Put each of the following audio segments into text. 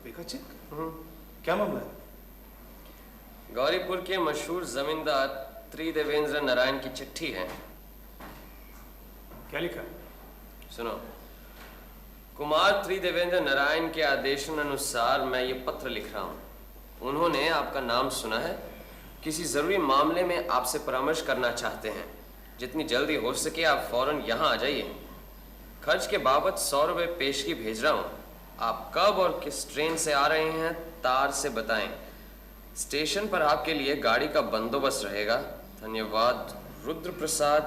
देखा चेक? क्या मामला है? गौरीपुर के मशहूर जमींदार त्रिदेवेंद्र नारायण की चिट्ठी है। क्या लिखा? सुनो। कुमार त्रिदेवेंद्र नारायण के आदेशानुसार मैं ये पत्र लिख रहा हूँ। उन्होंने आपका नाम सुना है, किसी जरूरी मामले में आपसे परामर्श करना चाहते हैं। जितनी जल्दी हो सके आप फौरन यहाँ आ जाइए। खर्च के बाबत 100 रुपये पेशगी भेज रहा हूँ। आप कब और किस ट्रेन से आ रहे हैं तार से बताएं। स्टेशन पर आपके लिए गाड़ी का बंदोबस्त रहेगा। धन्यवाद। रुद्र प्रसाद,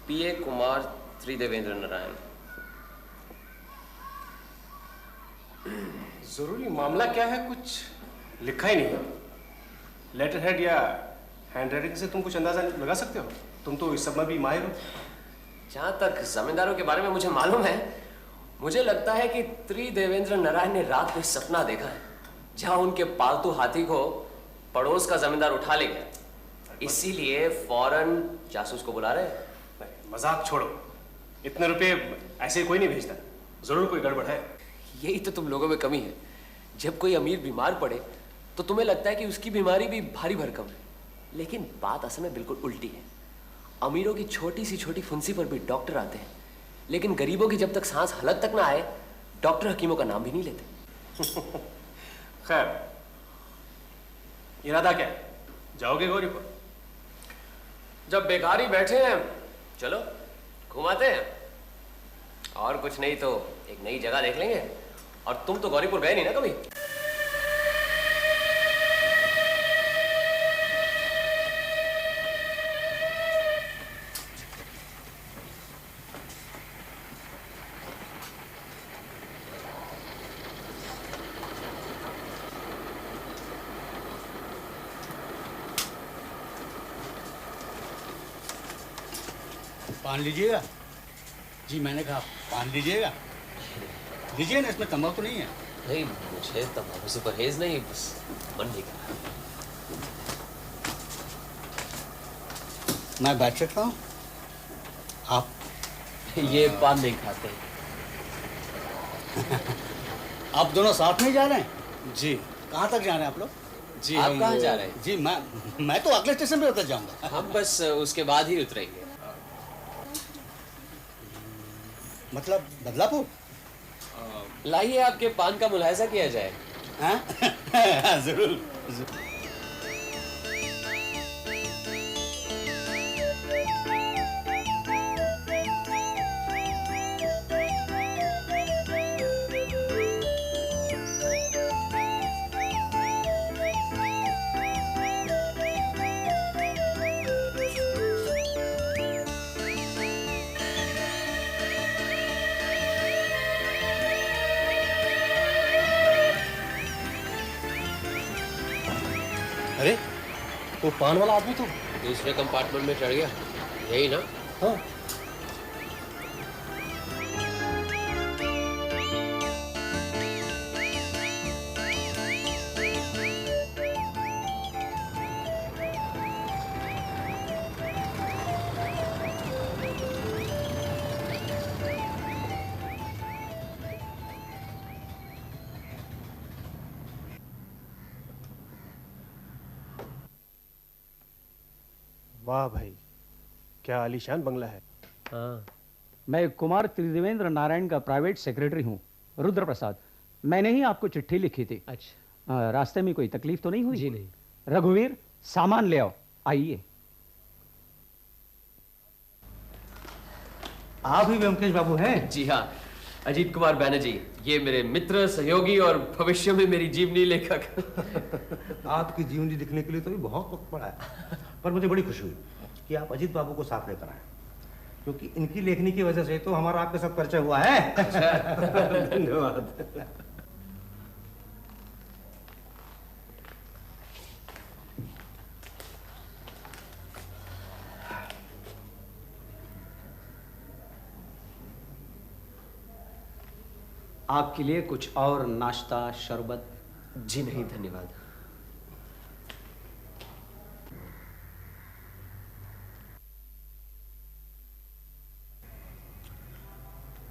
पीए कुमार त्रिदेवेंद्र नारायण। जरूरी मामला क्या है? कुछ लिखा ही नहीं। लेटर हेड या हैंड राइटिंग से तुम कुछ अंदाजा लगा सकते हो? तुम तो इस सब में भी माहिर हो। जहां तक जमींदारों के बारे में मुझे मालूम है, मुझे लगता है कि त्रिदेवेंद्र नारायण ने रात में सपना देखा है जहां उनके पालतू हाथी को पड़ोस का जमींदार उठा ले गया। इसीलिए फौरन जासूस को बुला रहे हैं। मजाक छोड़ो, इतने रुपए ऐसे कोई नहीं भेजता। जरूर कोई गड़बड़ है। यही तो तुम लोगों में कमी है। जब कोई अमीर बीमार पड़े तो तुम्हें लगता है कि उसकी बीमारी भी भारी भरकम है, लेकिन बात असल में बिल्कुल उल्टी है। अमीरों की छोटी सी छोटी फुंसी पर भी डॉक्टर आते हैं, लेकिन गरीबों की जब तक सांस हलक तक ना आए, डॉक्टर हकीमों का नाम भी नहीं लेते। खैर, इरादा क्या है? जाओगे गौरीपुर? जब बेकारी बैठे हैं, चलो घुमाते हैं। और कुछ नहीं तो एक नई जगह देख लेंगे। और तुम तो गौरीपुर गए नहीं ना कभी? पान लीजिएगा? जी मैंने कहा पान लीजिएगा। लीजिए ना, इसमें तंबाकू नहीं है। नहीं, मुझे तंबाकू से परहेज नहीं, बस मन नहीं कर रहा। मैं बैठ सकता हूँ? आप ये पान नहीं खाते। आप दोनों साथ में जा रहे हैं? जी। कहाँ तक जा रहे हैं आप लोग? जी, आप कहाँ जा रहे हैं? जी मैं तो अगले स्टेशन पे उतर जाऊंगा। हम बस उसके बाद ही उतरेंगे। मतलब बदलापुर? लाइए आपके पान का मुलाहिजा किया जाए। हाँ? जरूर। अरे, वो पान वाला आदमी तो दूसरे कंपार्टमेंट में चढ़ गया, यही ना? हाँ। वाह भाई, क्या आलीशान बंगला है। हाँ। मैं कुमार त्रिदेवेंद्र नारायण का प्राइवेट सेक्रेटरी हूँ, रुद्र प्रसाद। मैंने ही आपको चिट्ठी लिखी थी। अच्छा। रास्ते में कोई तकलीफ तो नहीं हुई? जी नहीं। रघुवीर, सामान ले आओ। आइए। आप ही व्योमकेश बाबू हैं? जी हाँ, अजीत कुमार बैनर्जी, ये मेरे मित्र, सहयोगी और भविष्य में मेरी जीवनी लेखक। आपकी जीवनी लिखने के लिए तो भी बहुत वक्त पड़ा है, पर मुझे बड़ी खुशी हुई कि आप अजीत बाबू को साथ लेकर आए, क्योंकि इनकी लेखनी की वजह से तो हमारा आपके साथ परिचय हुआ है। धन्यवाद। आपके लिए कुछ और नाश्ता, शरबत? जी नहीं, धन्यवाद।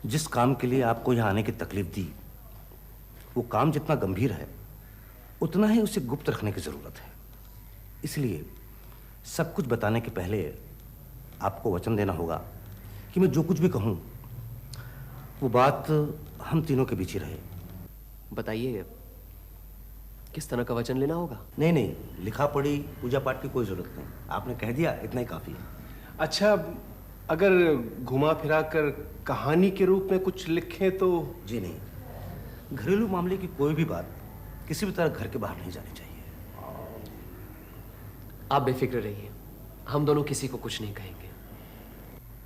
जिस काम के लिए आपको यहाँ आने की तकलीफ दी, वो काम जितना गंभीर है उतना ही उसे गुप्त रखने की जरूरत है। इसलिए सब कुछ बताने के पहले आपको वचन देना होगा कि मैं जो कुछ भी कहूं वो बात हम तीनों के बीच ही रहे। बताइए, किस तरह का वचन लेना होगा? नहीं नहीं, लिखा पढ़ी पूजा पाठ की कोई जरूरत नहीं, आपने कह दिया इतना ही काफी है। अच्छा, अगर घुमा फिरा कर कहानी के रूप में कुछ लिखें तो? जी नहीं, घरेलू मामले की कोई भी बात किसी भी तरह घर के बाहर नहीं जानी चाहिए। आप बेफिक्र रहिए, हम दोनों किसी को कुछ नहीं कहेंगे।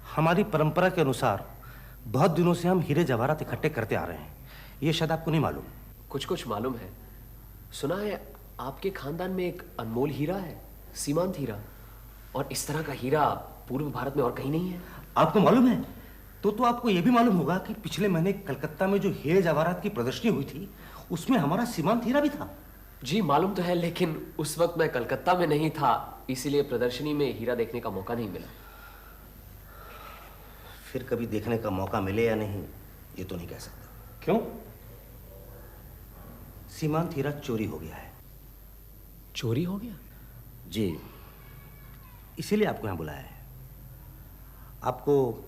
हमारी परंपरा के अनुसार बहुत दिनों से हम हीरे जवाहरात इकट्ठे करते आ रहे हैं, ये शायद आपको नहीं मालूम। कुछ कुछ मालूम है। सुना है आपके खानदान में एक अनमोल हीरा है, सीमांत हीरा, और इस तरह का हीरा पूर्व भारत में और कहीं नहीं है। आपको मालूम है? तो आपको यह भी मालूम होगा कि पिछले महीने कलकत्ता में जो हीरे जवाहरात की प्रदर्शनी हुई थी उसमें हमारा सीमांत हीरा भी था। जी मालूम तो है, लेकिन उस वक्त मैं कलकत्ता में नहीं था, इसीलिए प्रदर्शनी में हीरा देखने का मौका नहीं मिला। फिर कभी देखने का मौका मिले या नहीं ये तो नहीं कह सकता। क्यों? सीमांत हीरा चोरी हो गया है। चोरी हो गया? जी, इसीलिए आपको यहां बुलाया है। आपको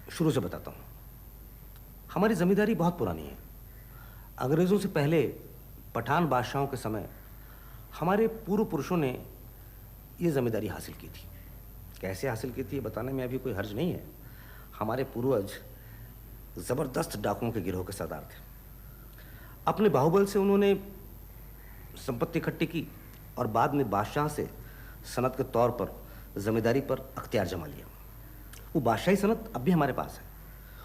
शुरू से बताता हूं। हमारी जमींदारी बहुत पुरानी है। अंग्रेजों से पहले पठान बादशाहों के समय हमारे पूर्व पुरुषों ने ये जमींदारी हासिल की थी। कैसे हासिल की थी बताने में अभी कोई हर्ज नहीं है। हमारे पूर्वज जबरदस्त डाकुओं के गिरोह के सरदार थे। अपने बाहुबल से उन्होंने संपत्ति इकट्ठी की और बाद में बादशाह से सनत के तौर पर जमींदारी पर अख्तियार जमा लिया। वो बादशाही सनत अब भी हमारे पास है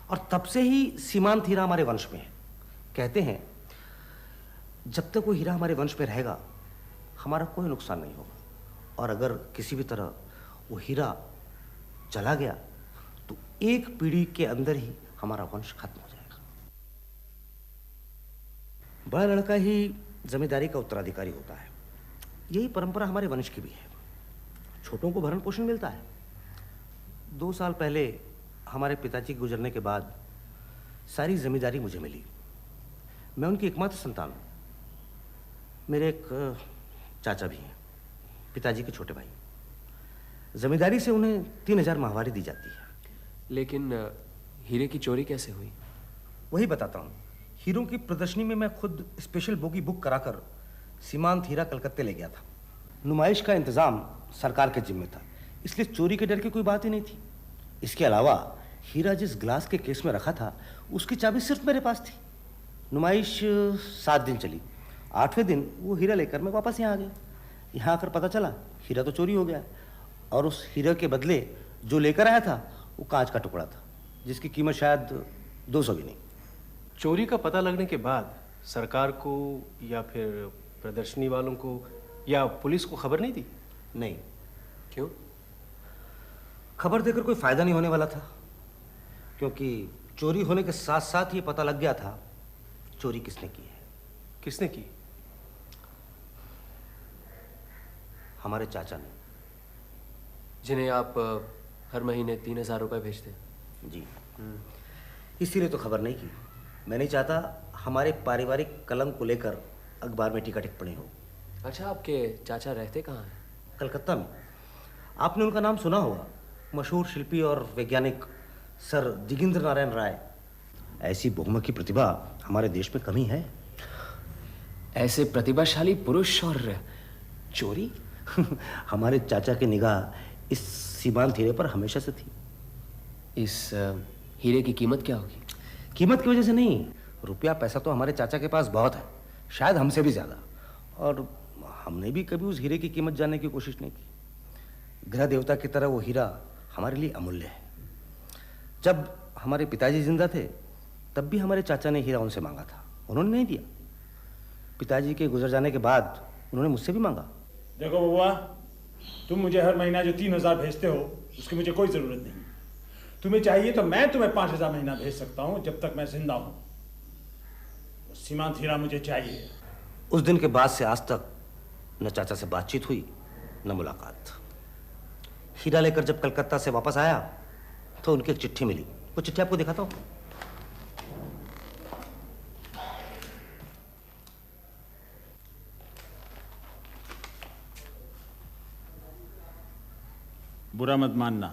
और तब से ही सीमांत हीरा हमारे वंश में है। कहते हैं जब तक वो हीरा हमारे वंश में रहेगा हमारा कोई नुकसान नहीं होगा, और अगर किसी भी तरह वो हीरा चला गया तो एक पीढ़ी के अंदर ही हमारा वंश खत्म हो जाएगा। बड़ा लड़का ही जमींदारी का उत्तराधिकारी होता है। यही परंपरा हमारे वंश की भी है। छोटों को भरण पोषण मिलता है। 2 साल पहले हमारे पिताजी के गुजरने के बाद सारी जिम्मेदारी मुझे मिली। मैं उनकी एकमात्र संतान हूँ। मेरे एक चाचा भी हैं, पिताजी के छोटे भाई। जिम्मेदारी से उन्हें 3000 माहवारी दी जाती है। लेकिन हीरे की चोरी कैसे हुई? वही बताता हूँ। हीरों की प्रदर्शनी में मैं खुद स्पेशल बोगी बुक कराकर सीमांत हीरा कलकत्ते ले गया था। नुमाइश का इंतजाम सरकार के जिम्मे था, इसलिए चोरी के डर की कोई बात ही नहीं थी। इसके अलावा हीरा जिस ग्लास के केस में रखा था उसकी चाबी सिर्फ मेरे पास थी। नुमाइश 7 दिन चली। 8वें दिन वो हीरा लेकर मैं वापस यहाँ आ गया। यहाँ आकर पता चला हीरा तो चोरी हो गया, और उस हीरे के बदले जो लेकर आया था वो कांच का टुकड़ा था जिसकी कीमत शायद 200 भी नहीं। चोरी का पता लगने के बाद सरकार को या फिर प्रदर्शनी वालों को या पुलिस को खबर नहीं दी? नहीं। क्यों? खबर देकर कोई फायदा नहीं होने वाला था, क्योंकि चोरी होने के साथ साथ ये पता लग गया था चोरी किसने की है। किसने की? हमारे चाचा ने। जिन्हें आप हर महीने 3000 रुपए भेजते हैं? जी, इसीलिए तो खबर नहीं की। मैं नहीं चाहता हमारे पारिवारिक कलंक को लेकर अखबार में टीका टिप्पणी हो। अच्छा, आपके चाचा रहते कहाँ हैं? कलकत्ता में। आपने उनका नाम सुना होगा, मशहूर शिल्पी और वैज्ञानिक सर दिगेंद्र नारायण राय। ऐसी बहुमुखी प्रतिभा हमारे देश में कमी है। ऐसे प्रतिभाशाली पुरुष और चोरी? हमारे चाचा की निगाह इस सीमांत हीरे पर हमेशा से थी। इस हीरे की कीमत क्या होगी? कीमत की वजह से नहीं, रुपया पैसा तो हमारे चाचा के पास बहुत है, शायद हमसे भी ज्यादा, और हमने भी कभी उस हीरे की कीमत जानने की कोशिश नहीं की। ग्रह देवता की तरह वो हीरा हमारे लिए अमूल्य है। जब हमारे पिताजी जिंदा थे तब भी हमारे चाचा ने हीरा उनसे मांगा था, उन्होंने नहीं दिया। पिताजी के गुजर जाने के बाद उन्होंने मुझसे भी मांगा। देखो बबुआ, तुम मुझे हर महीना जो 3000 भेजते हो उसकी मुझे कोई जरूरत नहीं। तुम्हें चाहिए तो मैं तुम्हें 5000 महीना भेज सकता हूं जब तक मैं जिंदा हूं। सीमांत हीरा मुझे चाहिए। उस दिन के बाद से आज तक न चाचा से बातचीत हुई न मुलाकात। हीरा लेकर जब कलकत्ता से वापस आया तो उनकी एक चिट्ठी मिली। वो चिट्ठी आपको दिखाता हूं। बुरा मत मानना,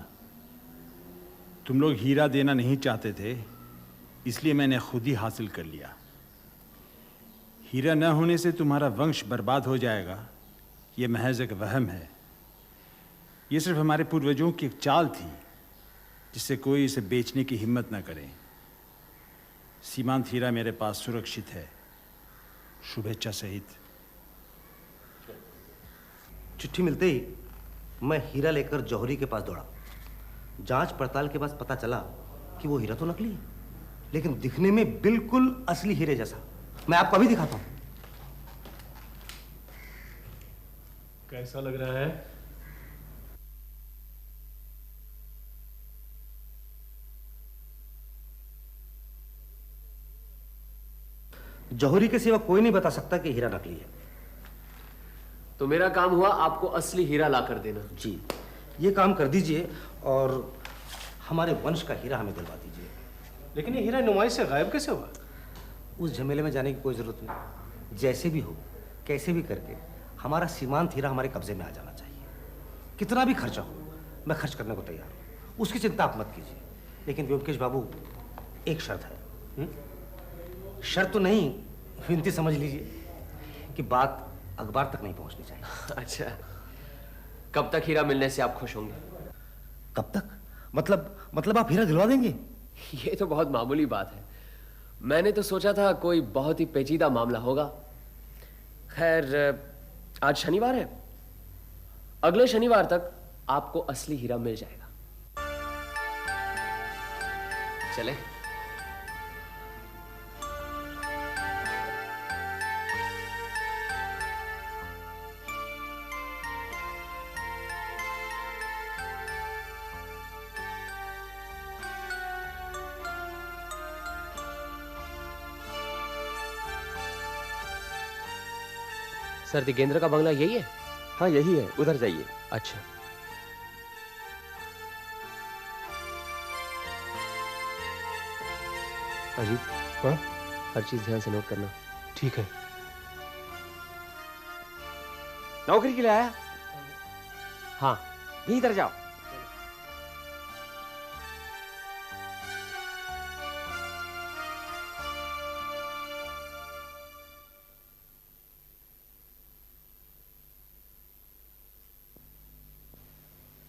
तुम लोग हीरा देना नहीं चाहते थे, इसलिए मैंने खुद ही हासिल कर लिया। हीरा न होने से तुम्हारा वंश बर्बाद हो जाएगा, यह महज एक वहम है। ये सिर्फ हमारे पूर्वजों की एक चाल थी, जिससे कोई इसे बेचने की हिम्मत न करे। सीमांत हीरा मेरे पास सुरक्षित है, शुभेच्छा सहित। चिट्ठी मिलते ही मैं हीरा लेकर जौहरी के पास दौड़ा। जांच पड़ताल के बाद पता चला कि वो हीरा तो नकली है, लेकिन दिखने में बिल्कुल असली हीरे जैसा। मैं आपको अभी दिखाता हूं। कैसा लग रहा है? जौहरी के सिवा कोई नहीं बता सकता कि हीरा नकली है। तो मेरा काम हुआ आपको असली हीरा ला कर देना। जी, ये काम कर दीजिए और हमारे वंश का हीरा हमें दिलवा दीजिए। लेकिन ये हीरा नुमाइश से गायब कैसे हुआ? उस झमेले में जाने की कोई जरूरत नहीं। जैसे भी हो, कैसे भी करके हमारा सीमांत हीरा हमारे कब्जे में आ जाना चाहिए। कितना भी खर्चा हो, मैं खर्च करने को तैयार हूँ, उसकी चिंता आप मत कीजिए। लेकिन व्योमकेश बाबू, एक शर्त है। शर्त तो नहीं, विनती समझ लीजिए कि बात अखबार तक नहीं पहुंचनी चाहिए। अच्छा, कब तक हीरा मिलने से आप खुश होंगे? कब तक? मतलब आप हीरा दिलवा देंगे? ये तो बहुत मामूली बात है। मैंने तो सोचा था कोई बहुत ही पेचीदा मामला होगा। खैर, आज शनिवार है, अगले शनिवार तक आपको असली हीरा मिल जाएगा। चले? सर, दिगेंद्र का बंगला यही है? हाँ, यही है, उधर जाइए। अच्छा। अजीत, हाँ? हर चीज ध्यान से नोट करना। ठीक है। नौकरी के लिए आया? हाँ। भी इधर जाओ।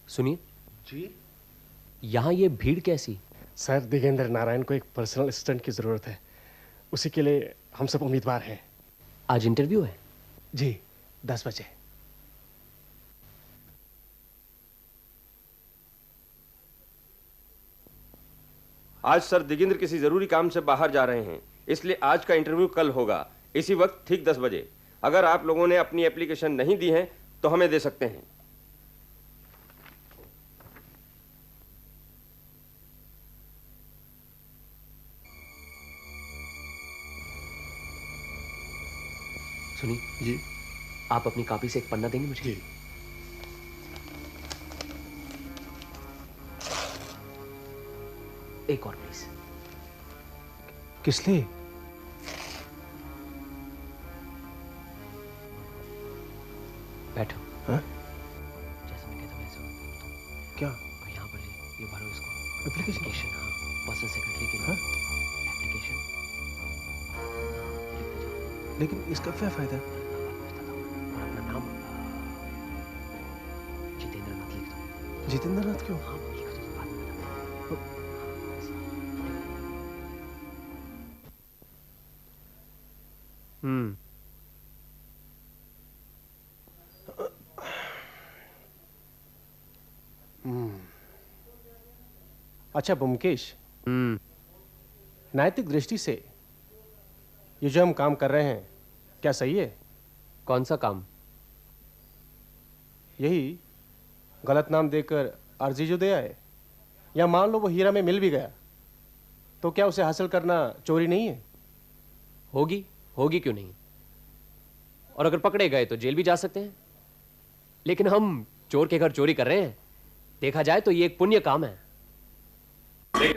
सुनिए जी? यहां ये भीड़ कैसी? सर, दिगेंद्र नारायण को एक पर्सनल असिस्टेंट की जरूरत है। उसी के लिए हम सब उम्मीदवार हैं। आज इंटरव्यू है? जी, 10 बजे। आज सर दिगेंद्र किसी जरूरी काम से बाहर जा रहे हैं, इसलिए आज का इंटरव्यू कल होगा, इसी वक्त ठीक 10 बजे। अगर आप लोगों ने अपनी एप्लीकेशन नहीं दी है तो हमें दे सकते हैं। सुनिए जी, आप अपनी कॉपी से एक पन्ना देंगे मुझे? जी। एक और प्लीज। किस लिए? बैठो। हाँ? जैसे मैं कहता हूँ वैसे हो। क्या? और यहाँ पर ये भरो इसको। एप्लीकेशन? हाँ, पर्सनल सेक्रेटरी के हाँ? एप्लीकेशन लिखते जाओ। लेकिन इसका क्या फायदा? और अपना नाम जितेंद्र नाथ लिख दो। जितेंद्र नाथ क्यों? हाँ, वो लिख दो, बाद में बताऊँ। अच्छा ब्योमकेश, नैतिक दृष्टि से ये जो हम काम कर रहे हैं, क्या सही है? कौन सा काम? यही गलत नाम देकर अर्जी जो दे आए, या मान लो वो हीरा में मिल भी गया, तो क्या उसे हासिल करना चोरी नहीं है? होगी, होगी क्यों नहीं? और अगर पकड़े गए तो जेल भी जा सकते हैं। लेकिन हम चोर के घर चोरी कर रहे हैं, देखा जाए तो ये एक पुण्य काम है।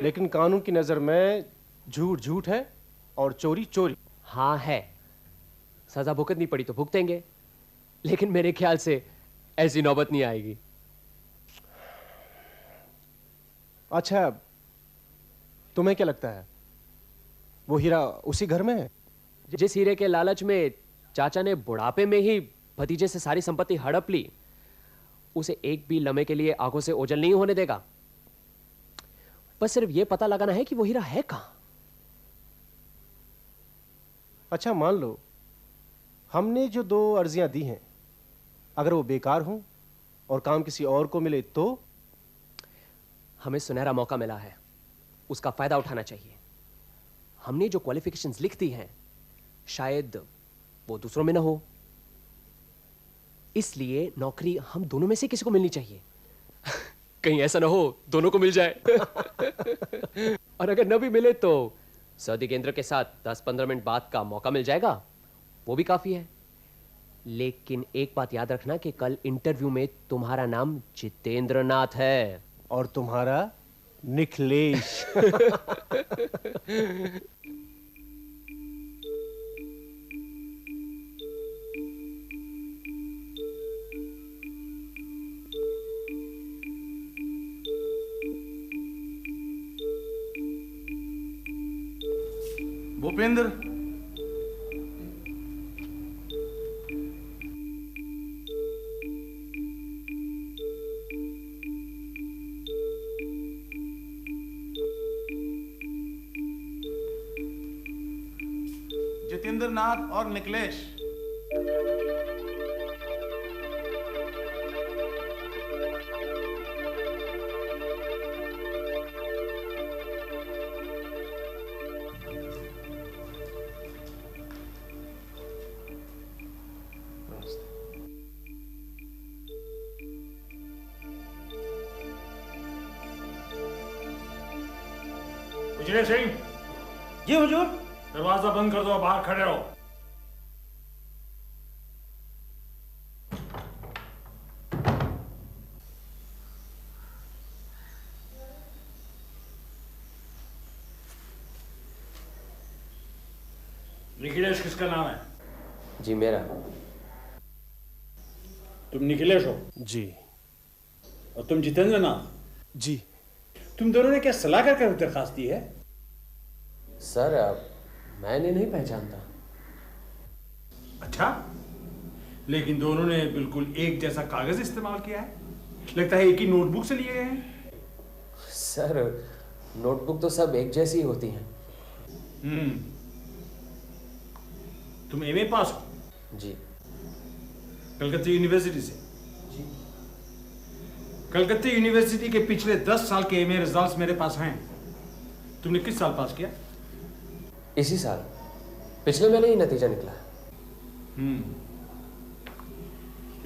लेकिन कानून की नजर में झूठ झूठ है और चोरी चोरी। हाँ है, सजा भुगतनी पड़ी तो भुगतेंगे, लेकिन मेरे ख्याल से ऐसी नौबत नहीं आएगी। अच्छा, तुम्हें क्या लगता है वो हीरा उसी घर में है? जिस हीरे के लालच में चाचा ने बुढ़ापे में ही भतीजे से सारी संपत्ति हड़प ली, उसे एक भी लम्हे के लिए आंखों से ओझल नहीं होने देगा। बस सिर्फ यह पता लगाना है कि वो हीरा है कहां। अच्छा, मान लो हमने जो 2 अर्जियां दी हैं, अगर वो बेकार हों और काम किसी और को मिले तो? हमें सुनहरा मौका मिला है, उसका फायदा उठाना चाहिए। हमने जो क्वालिफिकेशंस लिख दी हैं, शायद वो दूसरों में ना हो, इसलिए नौकरी हम दोनों में से किसी को मिलनी चाहिए। कहीं ऐसा ना हो दोनों को मिल जाए। और अगर न भी मिले तो सर दिगेंद्र के साथ 10-15 मिनट बाद का मौका मिल जाएगा, वो भी काफी है। लेकिन एक बात याद रखना कि कल इंटरव्यू में तुम्हारा नाम जितेंद्र नाथ है और तुम्हारा निखिलेश। भूपेंद्र, जितेंद्र नाथ और निखिलेश। विजय सिंह, जी हुजूर। दरवाजा बंद कर दो, बाहर खड़े रहो। निखिलेश किसका नाम है? जी मेरा। तुम निखिलेश हो? जी। और तुम जितेंद्र नाथ? जी। तुम दोनों ने क्या सलाह कर दरखास्त दी है? सर मैंने नहीं पहचानता। अच्छा, लेकिन दोनों ने बिल्कुल एक जैसा कागज इस्तेमाल किया है। लगता है एक ही नोटबुक से लिए गए हैं। सर नोटबुक तो सब एक जैसी होती हैं। तुम एमए पास हो? जी। कलकत्ता यूनिवर्सिटी से? जी। कलकत्ता यूनिवर्सिटी के पिछले 10 साल के एमए रिजल्ट्स मेरे पास हैं। तुमने किस साल पास किया? इसी साल, पिछले महीने ही नतीजा निकला।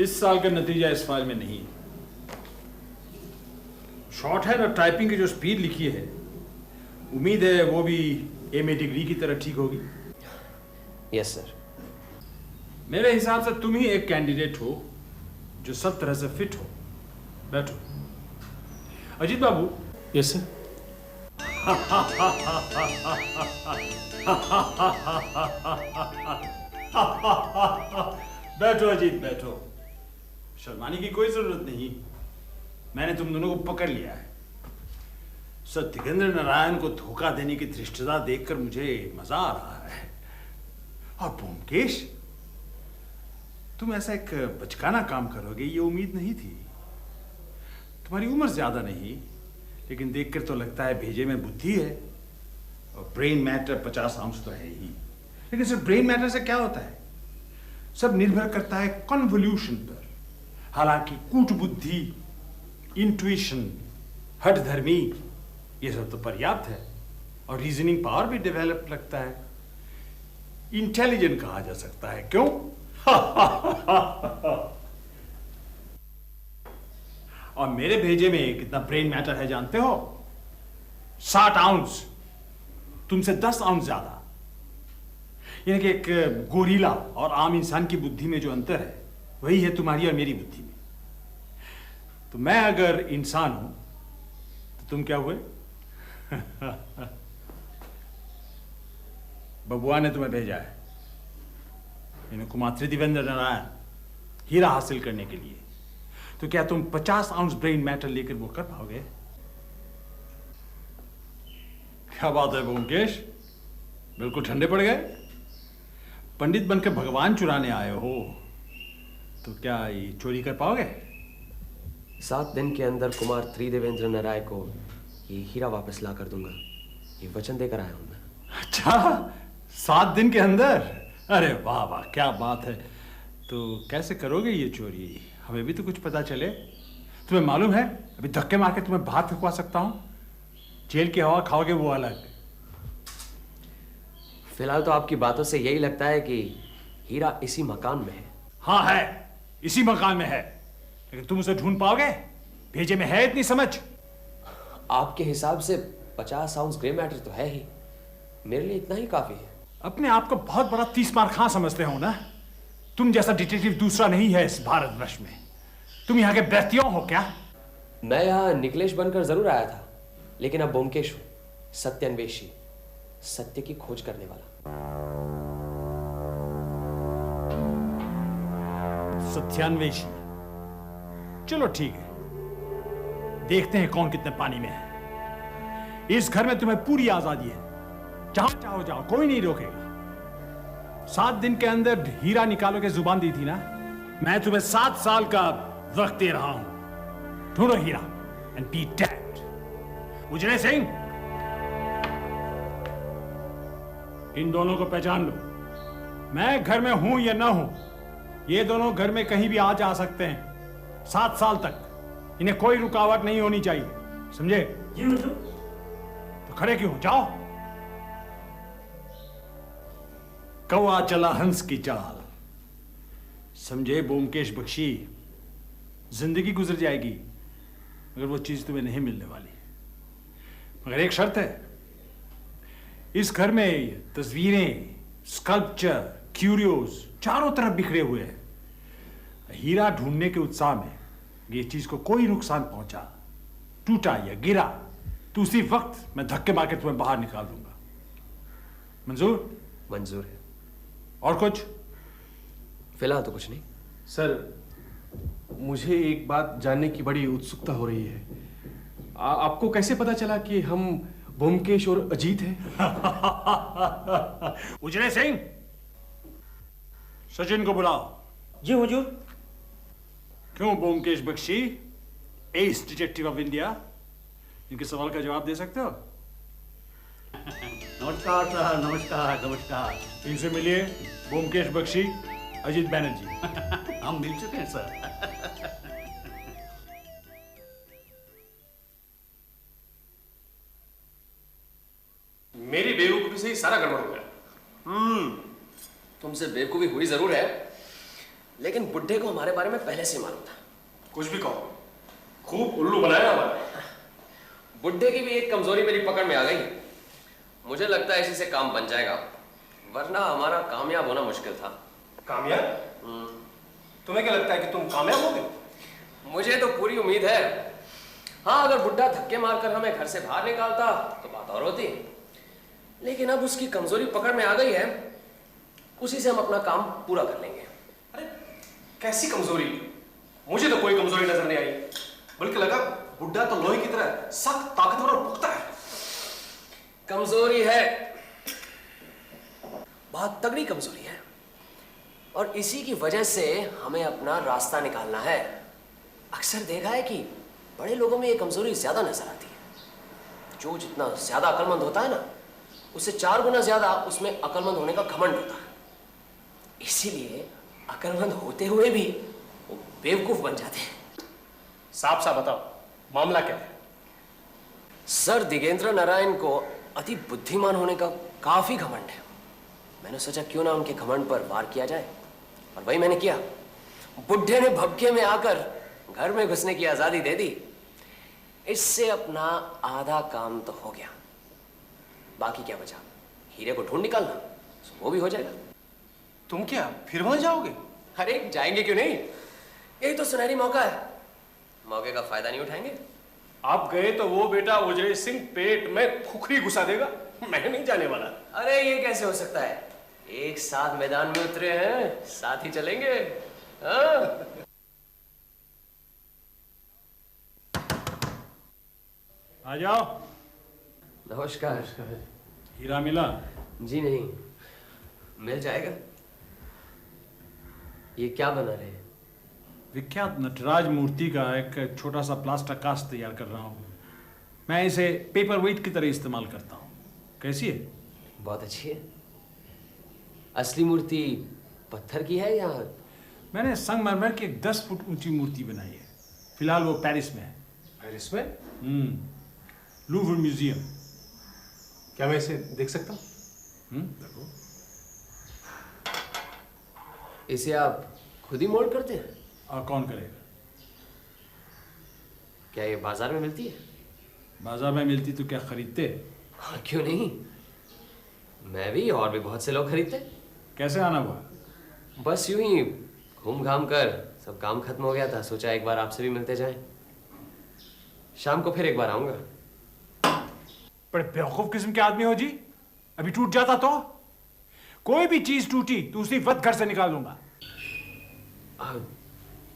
इस साल का नतीजा इस फाइल में नहीं है। शॉर्ट हैंड और टाइपिंग की जो स्पीड लिखी है, उम्मीद है वो भी एमए डिग्री की तरह ठीक होगी। Yes sir. मेरे हिसाब से तुम ही एक कैंडिडेट हो जो सब तरह से फिट हो। बैठो। अजीत बाबू। Yes sir. बैठो अजीत, बैठो। शर्माने की कोई जरूरत नहीं, मैंने तुम दोनों को पकड़ लिया है। सत्येंद्र नारायण को धोखा देने की धृष्टता देखकर मुझे मजा आ रहा है। और ब्योमकेश, तुम ऐसा एक बचकाना काम करोगे ये उम्मीद नहीं थी। तुम्हारी उम्र ज्यादा नहीं, लेकिन देखकर तो लगता है भेजे में बुद्धि है। और ब्रेन मैटर 50 आउंस तो है ही। लेकिन सिर्फ ब्रेन मैटर से क्या होता है? सब निर्भर करता है कन्वोल्यूशन पर। हालांकि कूट बुद्धि, इंट्यूशन, हठधर्मी, ये सब तो पर्याप्त है। और रीजनिंग पावर भी डेवलप लगता है। इंटेलिजेंट कहा जा सकता है, क्यों? और मेरे भेजे में कितना ब्रेन मैटर है जानते हो? 60 आउंस, तुमसे 10 आउंस ज्यादा। यानी कि एक गोरिल्ला और आम इंसान की बुद्धि में जो अंतर है, वही है तुम्हारी और मेरी बुद्धि में। तो मैं अगर इंसान हूं तो तुम क्या हुए? बबुआ ने तुम्हें भेजा है, कुमार देवेंद्र नारायण, हीरा हासिल करने के लिए। तो क्या तुम 50 आउंस ब्रेन मैटर लेकर वो कर पाओगे? क्या बात है ब्योमकेश, बिल्कुल ठंडे पड़ गए। पंडित बनकर भगवान चुराने आए हो, तो क्या ये चोरी कर पाओगे? 7 दिन के अंदर कुमार त्रिदेवेंद्र नारायण को ये हीरा वापस ला कर दूंगा, ये वचन देकर आया हूं मैं। अच्छा, 7 दिन के अंदर? अरे वाह वाह, क्या बात है। तो कैसे करोगे ये चोरी? हमें भी तो कुछ पता चले। तुम्हें मालूम है, अभी धक्के मार के तुम्हें बाहर फेंकवा सकता हूं। जेल की हवा खाओगे वो अलग। फिलहाल तो आपकी बातों से यही लगता है कि हीरा इसी मकान में है। हाँ है, इसी मकान में है, लेकिन तुम उसे ढूंढ पाओगे? भेजे में है इतनी समझ? आपके हिसाब से 50 आउंस ग्रे मैटर तो है ही, मेरे लिए इतना ही काफी है। अपने आप को बहुत बड़ा 30 मार खां समझते हो ना? तुम जैसा डिटेक्टिव दूसरा नहीं है इस भारतवर्ष में। तुम यहाँ के व्यक्तियों हो क्या? मैं यहाँ निकलेश बनकर जरूर आया था, लेकिन अब ब्योमकेश हूं, सत्यान्वेषी, सत्य की खोज करने वाला। सत्यान्वेषी, चलो ठीक है, देखते हैं कौन कितने पानी में है। इस घर में तुम्हें पूरी आजादी है, जहां चाहो जाओ, कोई नहीं रोकेगा। 7 दिन के अंदर हीरा निकालोगे, जुबान दी थी ना। मैं तुम्हें 7 साल का वक्त दे रहा हूं। ढूंढो हीरा एंड बी डेड। उजले सिंह, इन दोनों को पहचान लो। मैं घर में हूं या ना हूं, ये दोनों घर में कहीं भी आ जा सकते हैं। 7 साल तक इन्हें कोई रुकावट नहीं होनी चाहिए, समझे? जी हुजूर। तो खड़े क्यों, जाओ। कौआ चला हंस की चाल, समझे ब्योमकेश बख्शी? जिंदगी गुजर जाएगी मगर वो चीज तुम्हें नहीं मिलने वाली। मगर एक शर्त है, इस घर में तस्वीरें, स्कल्पचर, क्यूरियोस चारों तरफ बिखरे हुए हैं। हीरा ढूंढने के उत्साह में ये चीज को कोई नुकसान पहुंचा, टूटा या गिरा, तो उसी वक्त मैं धक्के मार के तुम्हें बाहर निकाल दूंगा। मंजूर? मंजूर है। और कुछ? फिलहाल तो कुछ नहीं। सर, मुझे एक बात जानने की बड़ी उत्सुकता हो रही है। आपको कैसे पता चला कि हम ब्योमकेश और अजीत हैं? उजले सिंह, सचिन को बुलाओ। जी हुजूर। क्यों Byomkesh Bakshi, ace detective of India, इनके सवाल का जवाब दे सकते हो? नमस्कार सर, नमस्कार नमस्कार। इनसे मिलिए, ब्योमकेश बख्शी, अजीत बैनर्जी। हम मिल चुके हैं सर। मेरी बेवकूफी से ही सारा गड़बड़ हो गया। तुमसे बेवकूफी हुई जरूर है, लेकिन बुड्ढे को हमारे बारे में पहले से मालूम था। कुछ भी कहो, खूब उल्लू बनाया हमारा। बुड्ढे की भी एक कमजोरी मेरी पकड़ में आ गई। मुझे लगता है इसी से काम बन जाएगा, वरना हमारा कामयाब होना मुश्किल था। कामयाब? तुम्हें क्या लगता है कि तुम कामयाब होगे? मुझे तो पूरी उम्मीद है। हाँ, अगर बुड्ढा धक्के मारकर हमें घर से बाहर निकालता तो बात और होती, लेकिन अब उसकी कमजोरी पकड़ में आ गई है, उसी से हम अपना काम पूरा कर लेंगे। अरे कैसी कमजोरी? मुझे तो कोई कमजोरी नजर नहीं आई, बल्कि लगा बुड्ढा तो लोहे की तरह सख्त, ताकतवर और पुख्ता है। कमजोरी है, बहुत तगड़ी कमजोरी है, और इसी की वजह से हमें अपना रास्ता निकालना है। अक्सर देखा है कि बड़े लोगों में ये कमजोरी ज्यादा नजर आती है। जो जितना ज्यादा अक्लमंद होता है ना, उससे 4 गुना ज्यादा उसमें अक्लमंद होने का घमंड होता है। इसीलिए अक्लमंद होते हुए भी वो बेवकूफ बन जाते हैं। साफ साफ बताओ, मामला क्या है? सर दिगेंद्र नारायण को अति बुद्धिमान होने का काफी घमंड है। मैंने सोचा क्यों ना उनके घमंड पर वार किया जाए, और वही मैंने किया। बुड्ढे ने भपके में आकर घर में घुसने की आजादी दे दी। इससे अपना आधा काम तो हो गया, बाकी क्या बचा? हीरे को ढूंढ निकालना, वो भी हो जाएगा। तुम क्या फिर वहां जाओगे? अरे जाएंगे क्यों नहीं, यही तो सुनहरी मौका है। मौके का फायदा नहीं उठाएंगे? आप गए तो वो बेटा उजले सिंह पेट में खुखरी घुसा देगा। मैं नहीं जाने वाला। अरे ये कैसे हो सकता है? एक साथ मैदान में उतरे हैं, साथ ही चलेंगे। हाँ? आ जाओ। नमस्कार। हीरा मिला? जी नहीं, मिल जाएगा। ये क्या बना रहे हैं? विख्यात नटराज मूर्ति का एक छोटा सा प्लास्टर कास्ट तैयार कर रहा हूँ। मैं इसे पेपर वेट की तरह इस्तेमाल करता हूँ। कैसी है? बहुत अच्छी है। असली मूर्ति पत्थर की है या? मैंने संगमरमर की एक 10 फुट ऊंची मूर्ति बनाई है। फिलहाल वो पेरिस में है। पेरिस में? Louvre museum. क्या मैं इसे देख सकता हूँ? देखो। इसे आप खुद ही मोल्ड करते हैं? और कौन करेगा? क्या ये बाजार में मिलती है? बाजार में मिलती तो क्या खरीदते? हाँ, क्यों नहीं, मैं भी और भी बहुत से लोग खरीदते। कैसे आना हुआ? बस यूं ही घूम घाम कर सब काम खत्म हो गया था, सोचा एक बार आपसे भी मिलते जाएं। शाम को फिर एक बार आऊंगा। बड़े बेवकूफ किस्म के आदमी हो जी। अभी टूट जाता तो? कोई भी चीज टूटी तो उसी वक्त घर से निकाल दूंगा।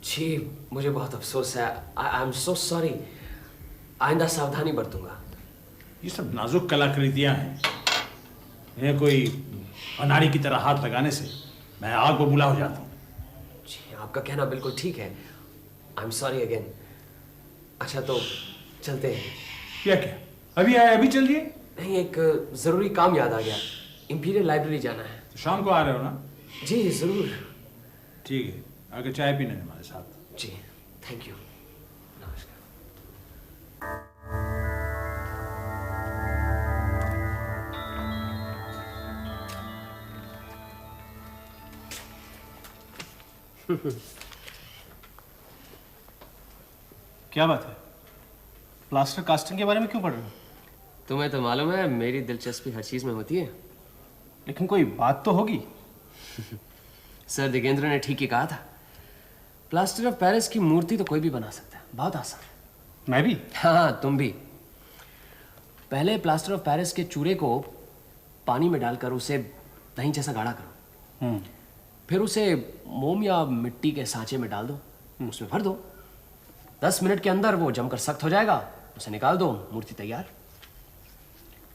जी मुझे बहुत अफसोस है। I am so sorry. आइंदा सावधानी बरतूंगा। ये सब नाजुक कलाकृतियां हैं, इन्हें कोई अनाड़ी की तरह हाथ लगाने से मैं आग बबूला हो जाता हूँ। जी आपका कहना बिल्कुल ठीक है। I am sorry again. अच्छा तो चलते हैं। क्या अभी आए अभी चल दिए? नहीं, एक जरूरी काम याद आ गया। इंपीरियल लाइब्रेरी जाना है। तो शाम को आ रहे हो ना? जी जरूर। ठीक है, आगे चाय पीने हमारे साथ। जी थैंक यू। नमस्कार। क्या बात है? प्लास्टर कास्टिंग के बारे में क्यों पढ़ रहे हो? तुम्हें तो मालूम है मेरी दिलचस्पी हर चीज में होती है। लेकिन कोई बात तो होगी। सर दिगेंद्र ने ठीक ही कहा था। प्लास्टर ऑफ पेरिस की मूर्ति तो कोई भी बना सकता है, बहुत आसान। मैं भी? हाँ तुम भी। पहले प्लास्टर ऑफ पेरिस के चूरे को पानी में डालकर उसे दही जैसा गाढ़ा करो। फिर उसे मोम या मिट्टी के सांचे में डाल दो, उसमें भर दो। 10 मिनट के अंदर वो जमकर सख्त हो जाएगा, उसे निकाल दो, मूर्ति तैयार।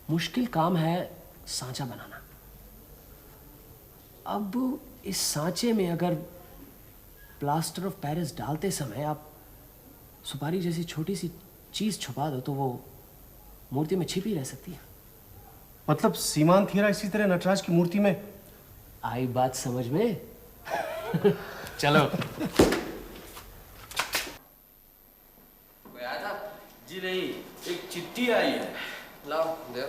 मुश्किल काम है सांचा बनाना। अब इस सांचे में अगर प्लास्टर ऑफ पेरिस डालते समय आप सुपारी जैसी छोटी सी चीज छुपा दो तो वो मूर्ति में छिपी रह सकती है। मतलब सीमांत हीरा इसी तरह नटराज की मूर्ति में? आई बात समझ में? चलो। कोई आया था? जी नहीं, एक चिट्ठी आई है। लाओ दे।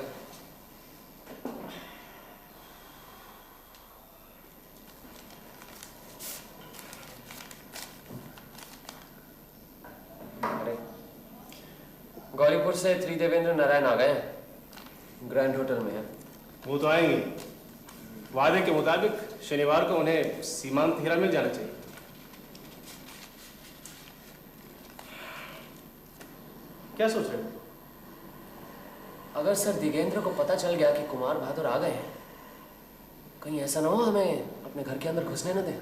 गौरीपुर से त्रिदेवेंद्र नारायण आ गए हैं, ग्रैंड होटल में है। वो तो आएंगे। वादे के मुताबिक शनिवार को उन्हें सीमांत हीरा मिल जाना चाहिए। क्या सोच रहे हो? अगर सर दिगेंद्र को पता चल गया कि कुमार बहादुर आ गए हैं, कहीं ऐसा ना हो हमें अपने घर के अंदर घुसने न दें।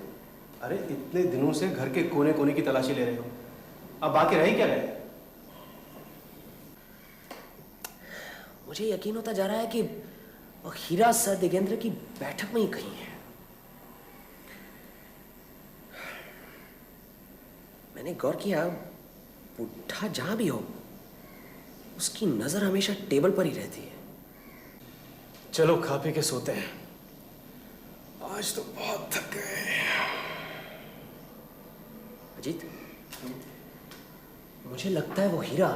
अरे इतने दिनों से घर के कोने कोने की तलाशी ले रहे हो, अब बाकी रह ही क्या गए? मुझे यकीन होता जा रहा है कि वो हीरा सर दिगेंद्र की बैठक में ही कहीं है। मैंने गौर किया, बुढ़ा जहां भी हो उसकी नजर हमेशा टेबल पर ही रहती है। चलो खा पी के सोते हैं, आज तो बहुत थक गए। अजीत, मुझे लगता है वो हीरा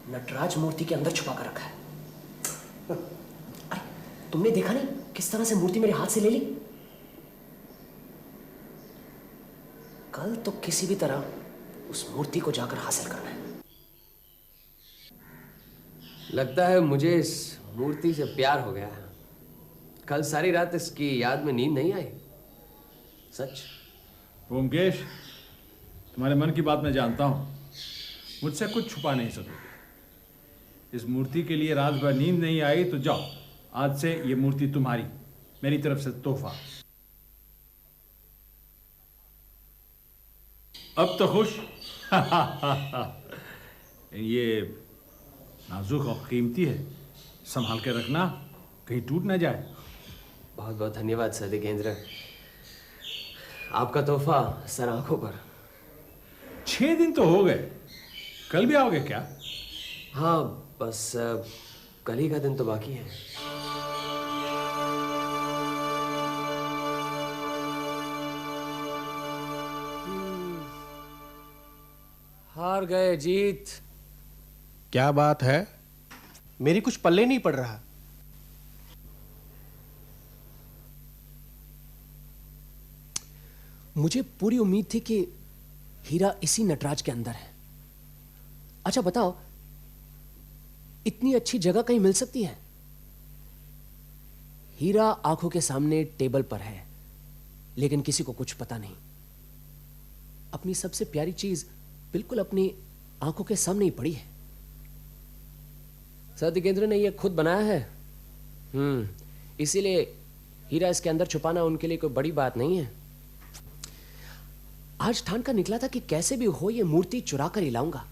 नटराज मूर्ति के अंदर छुपा कर रखा है। अरे तुमने देखा नहीं किस तरह से मूर्ति मेरे हाथ से ले ली? कल तो किसी भी तरह उस मूर्ति को जाकर हासिल करना है। लगता है मुझे इस मूर्ति से प्यार हो गया है। कल सारी रात इसकी याद में नींद नहीं आई। सच। ओमकेश, तुम्हारे मन की बात मैं जानता हूं, मुझसे कुछ छुपा नहीं सकोगे। इस मूर्ति के लिए रात भर नींद नहीं आई तो जाओ, आज से ये मूर्ति तुम्हारी, मेरी तरफ से तोहफा। अब तो खुश? ये नाजुक और कीमती है, संभाल के रखना, कहीं टूट ना जाए। बहुत बहुत धन्यवाद सर दिगेंद्र, आपका तोहफा सर आंखों पर। 6 दिन तो हो गए, कल भी आओगे क्या? हाँ, बस कल ही का दिन तो बाकी है। हार गए जीत। क्या बात है? मेरी कुछ पल्ले नहीं पड़ रहा। मुझे पूरी उम्मीद थी कि हीरा इसी नटराज के अंदर है। अच्छा बताओ, इतनी अच्छी जगह कहीं मिल सकती है? हीरा आंखों के सामने टेबल पर है, लेकिन किसी को कुछ पता नहीं। अपनी सबसे प्यारी चीज बिल्कुल अपनी आंखों के सामने ही पड़ी है। सर दिगेंद्र ने यह खुद बनाया है। इसीलिए हीरा इसके अंदर छुपाना उनके लिए कोई बड़ी बात नहीं है। आज ठान का निकला था कि कैसे भी हो यह मूर्ति चुरा कर ही लाऊंगा,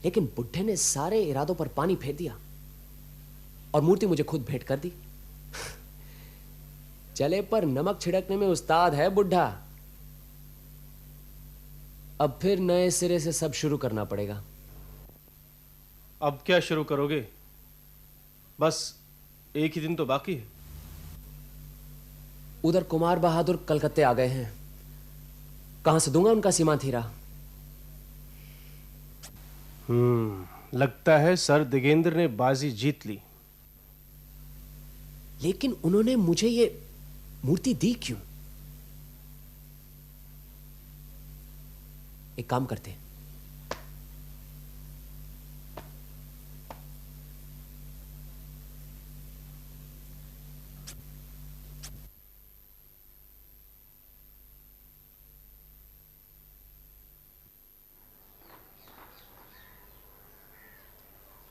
लेकिन बुड्ढे ने सारे इरादों पर पानी फेर दिया और मूर्ति मुझे खुद भेंट कर दी। चले पर नमक छिड़कने में उस्ताद है बुड्ढा। अब फिर नए सिरे से सब शुरू करना पड़ेगा। अब क्या शुरू करोगे? बस एक ही दिन तो बाकी है। उधर कुमार बहादुर कलकत्ते आ गए हैं, कहां से दूंगा उनका सीमांत हीरा? लगता है सर दिगेंद्र ने बाजी जीत ली। लेकिन उन्होंने मुझे ये मूर्ति दी क्यों? एक काम करते हैं,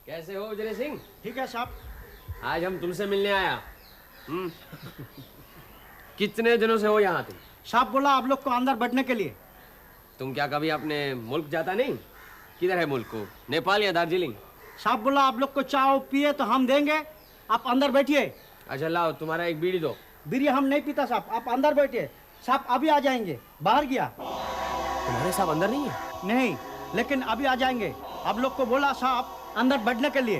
कैसे हो उजरे सिंह? ठीक है साहब। आज हम तुमसे मिलने आया। कितने दिनों से हो यहाँ तुम? साहब बोला आप लोग को अंदर बैठने के लिए। तुम क्या कभी अपने मुल्क जाता नहीं? किधर है मुल्क को, नेपाल या दार्जिलिंग? साहब बोला आप लोग को चाय पिए तो हम देंगे, आप अंदर बैठिए। अच्छा लाओ, तुम्हारा एक बीड़ी दो। बीड़ी हम नहीं पीता साहब, आप अंदर बैठिए। साहब अभी आ जाएंगे, बाहर गया। तुम्हारे साहब अंदर नहीं है? नहीं, लेकिन अभी आ जाएंगे। आप लोग को बोला साहब अंदर बैठने के लिए।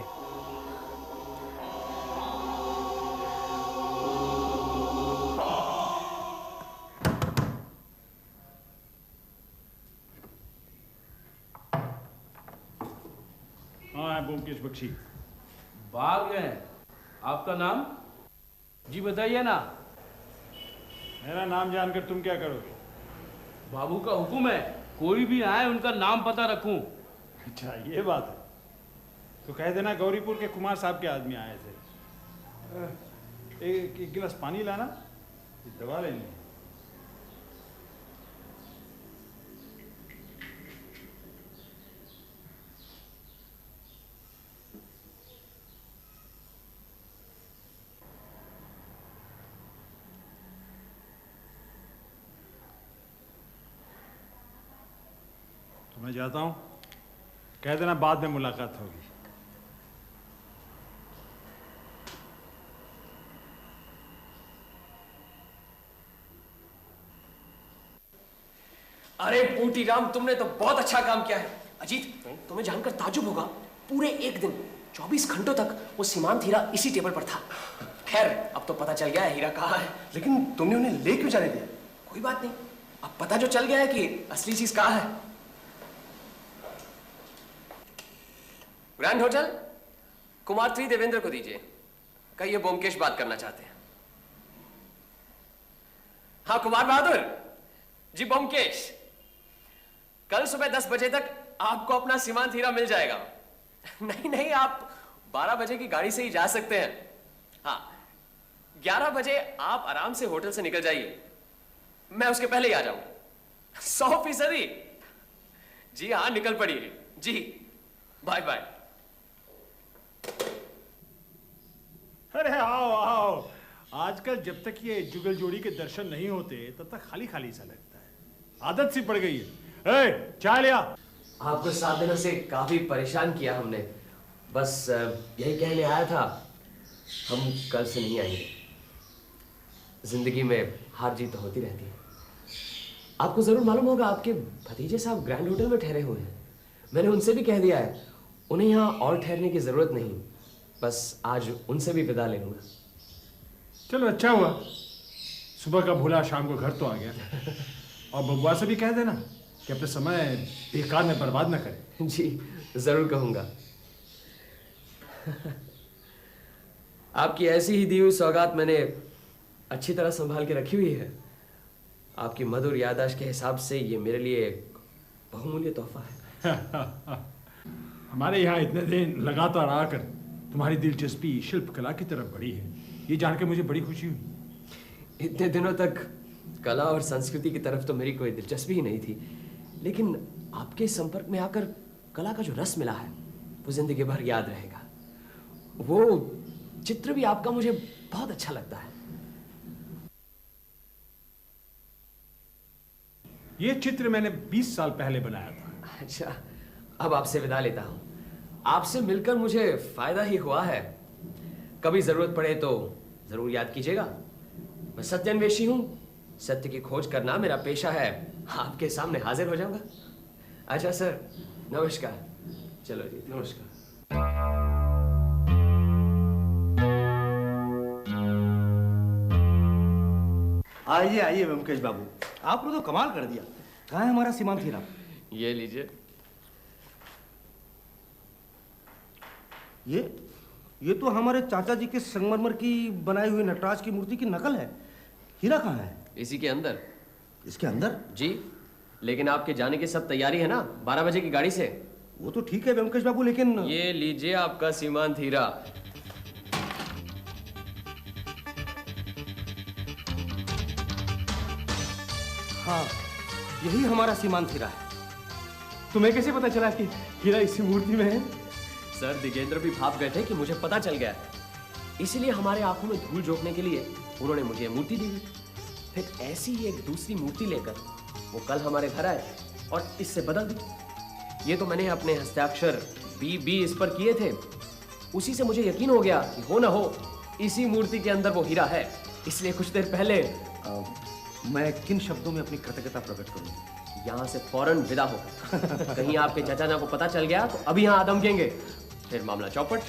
हाँ, ब्योमकेश बख्शी। बाहर गए? आपका नाम? जी बताइए ना। मेरा नाम जानकर तुम क्या करोगे? बाबू का हुक्म है, कोई भी आए उनका नाम पता रखूं। अच्छा ये बात है, तो कह देना गौरीपुर के कुमार साहब के आदमी आए थे। एक गिलास पानी लाना, दवा लेनी है। तो मैं जाता हूँ, कह देना बाद में मुलाकात होगी। अरे बूटी राम, तुमने तो बहुत अच्छा काम किया है। अजीत, तुम्हें जानकर ताजुब होगा, पूरे एक दिन 24 घंटों तक वो सीमांत हीरा इसी टेबल पर था। खैर अब तो पता चल गया है हीरा कहाँ है। लेकिन तुमने उन्हें ले क्यों जाने दिया? कोई बात नहीं, अब पता जो चल गया है कि असली चीज कहाँ है। ग्रैंड होटल, कुमार श्री देवेंद्र को दीजिए। कहिए ब्योमकेश बात करना चाहते हैं। हाँ कुमार बहादुर जी, ब्योमकेश। कल सुबह 10 बजे तक आपको अपना सीमांत हीरा मिल जाएगा। नहीं नहीं, आप 12 बजे की गाड़ी से ही जा सकते हैं। हाँ, 11 बजे आप आराम से होटल से निकल जाइए, मैं उसके पहले ही आ जाऊंगा। 100%। जी हाँ, निकल पड़िए जी। Bye bye. अरे आओ आओ, आजकल जब तक ये जुगल जोड़ी के दर्शन नहीं होते तब तक खाली खाली सा लगता है, आदत सी पड़ गई है। ए, चाय लिया। आपको 7 दिनों से काफी परेशान किया हमने। बस यही कहने आया था, हम कल से नहीं आएंगे। जिंदगी में हार जीत तो होती रहती है। आपको जरूर मालूम होगा, आपके भतीजे साहब ग्रैंड होटल में ठहरे हुए हैं। मैंने उनसे भी कह दिया है, उन्हें यहाँ और ठहरने की जरूरत नहीं। बस आज उनसे भी विदा ले लूंगा। चलो अच्छा हुआ, सुबह का भूला शाम को घर तो आ गया। और बबुआ से भी कह देना कि अपने समय बेकार में बर्बाद न करे। जी जरूर कहूंगा। आपकी ऐसी ही दी हुई सौगात मैंने अच्छी तरह संभाल के रखी हुई है। आपकी मधुर याददाश्त के हिसाब से ये मेरे लिए एक बहुमूल्य तोहफा है। हमारे यहाँ इतने दिन लगातार आकर तुम्हारी दिलचस्पी शिल्प कला की तरफ बढ़ी है, ये जान के मुझे बड़ी खुशी हुई। इतने दिनों तक कला और संस्कृति की तरफ तो मेरी कोई दिलचस्पी ही नहीं थी, लेकिन आपके संपर्क में आकर कला का जो रस मिला है वो जिंदगी भर याद रहेगा। वो चित्र भी आपका मुझे बहुत अच्छा लगता है। ये चित्र मैंने 20 साल पहले बनाया था। अच्छा, अब आपसे विदा लेता हूं। आपसे मिलकर मुझे फायदा ही हुआ है। कभी जरूरत पड़े तो जरूर याद कीजिएगा। मैं सत्यान्वेषी हूं, सत्य की खोज करना मेरा पेशा है। आपके सामने हाजिर हो जाऊंगा। अच्छा सर, नमस्कार। चलो जी, नमस्कार। आइए आइए व्योमकेश बाबू, आपने तो कमाल कर दिया। कहाँ है हमारा सीमांत हीरा? ये लीजिए। ये तो हमारे चाचा जी के संगमरमर की बनाई हुई नटराज की मूर्ति की नकल है। हीरा कहाँ है? इसी के अंदर। इसके अंदर? जी, लेकिन आपके जाने की सब तैयारी है ना 12 बजे की गाड़ी से? वो तो ठीक है व्योमकेश बाबू, लेकिन ये लीजिए आपका सीमांत हीरा। हाँ, यही हमारा सीमांत हीरा है। तुम्हें कैसे पता चला कि हीरा इसी मूर्ति में है? सर, दिगेंद्र भी भाप गए थे कि मुझे पता चल गया है, इसीलिए हमारे आंखों में धूल झोंकने के लिए उन्होंने मुझे ये मूर्ति दी। फिर ऐसी ही एक दूसरी मूर्ति लेकर वो कल हमारे घर आए और इससे बदल दी। ये तो मैंने अपने हस्ताक्षर बी इस पर किए थे। उसी से मुझे यकीन हो गया कि हो ना हो इसी मूर्ति के अंदर वो हीरा है। इसलिए कुछ देर पहले मैं किन शब्दों में अपनी कृतज्ञता प्रकट करूं? यहाँ से फौरन विदा होकर। कहीं आपके चाचा को पता चल गया तो अभी यहाँ आदमकेंगे, फिर मामला चौपट।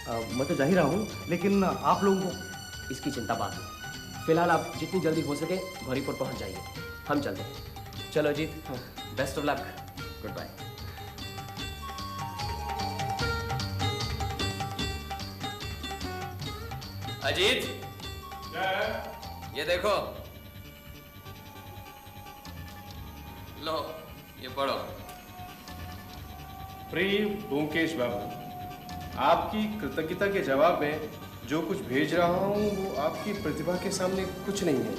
मैं तो जा ही रहा हूँ, लेकिन आप लोगों को इसकी चिंता बाद में। फिलहाल आप जितनी जल्दी हो सके गौरीपुर पहुंच जाइए। हम चलते हैं। चलो Ajit, best of luck. Goodbye. Ajit, ये देखो, लो ये पढ़ो। प्रिय ब्योमकेश बाबू, आपकी कृतज्ञता के जवाब में जो कुछ भेज रहा हूँ वो आपकी प्रतिभा के सामने कुछ नहीं है।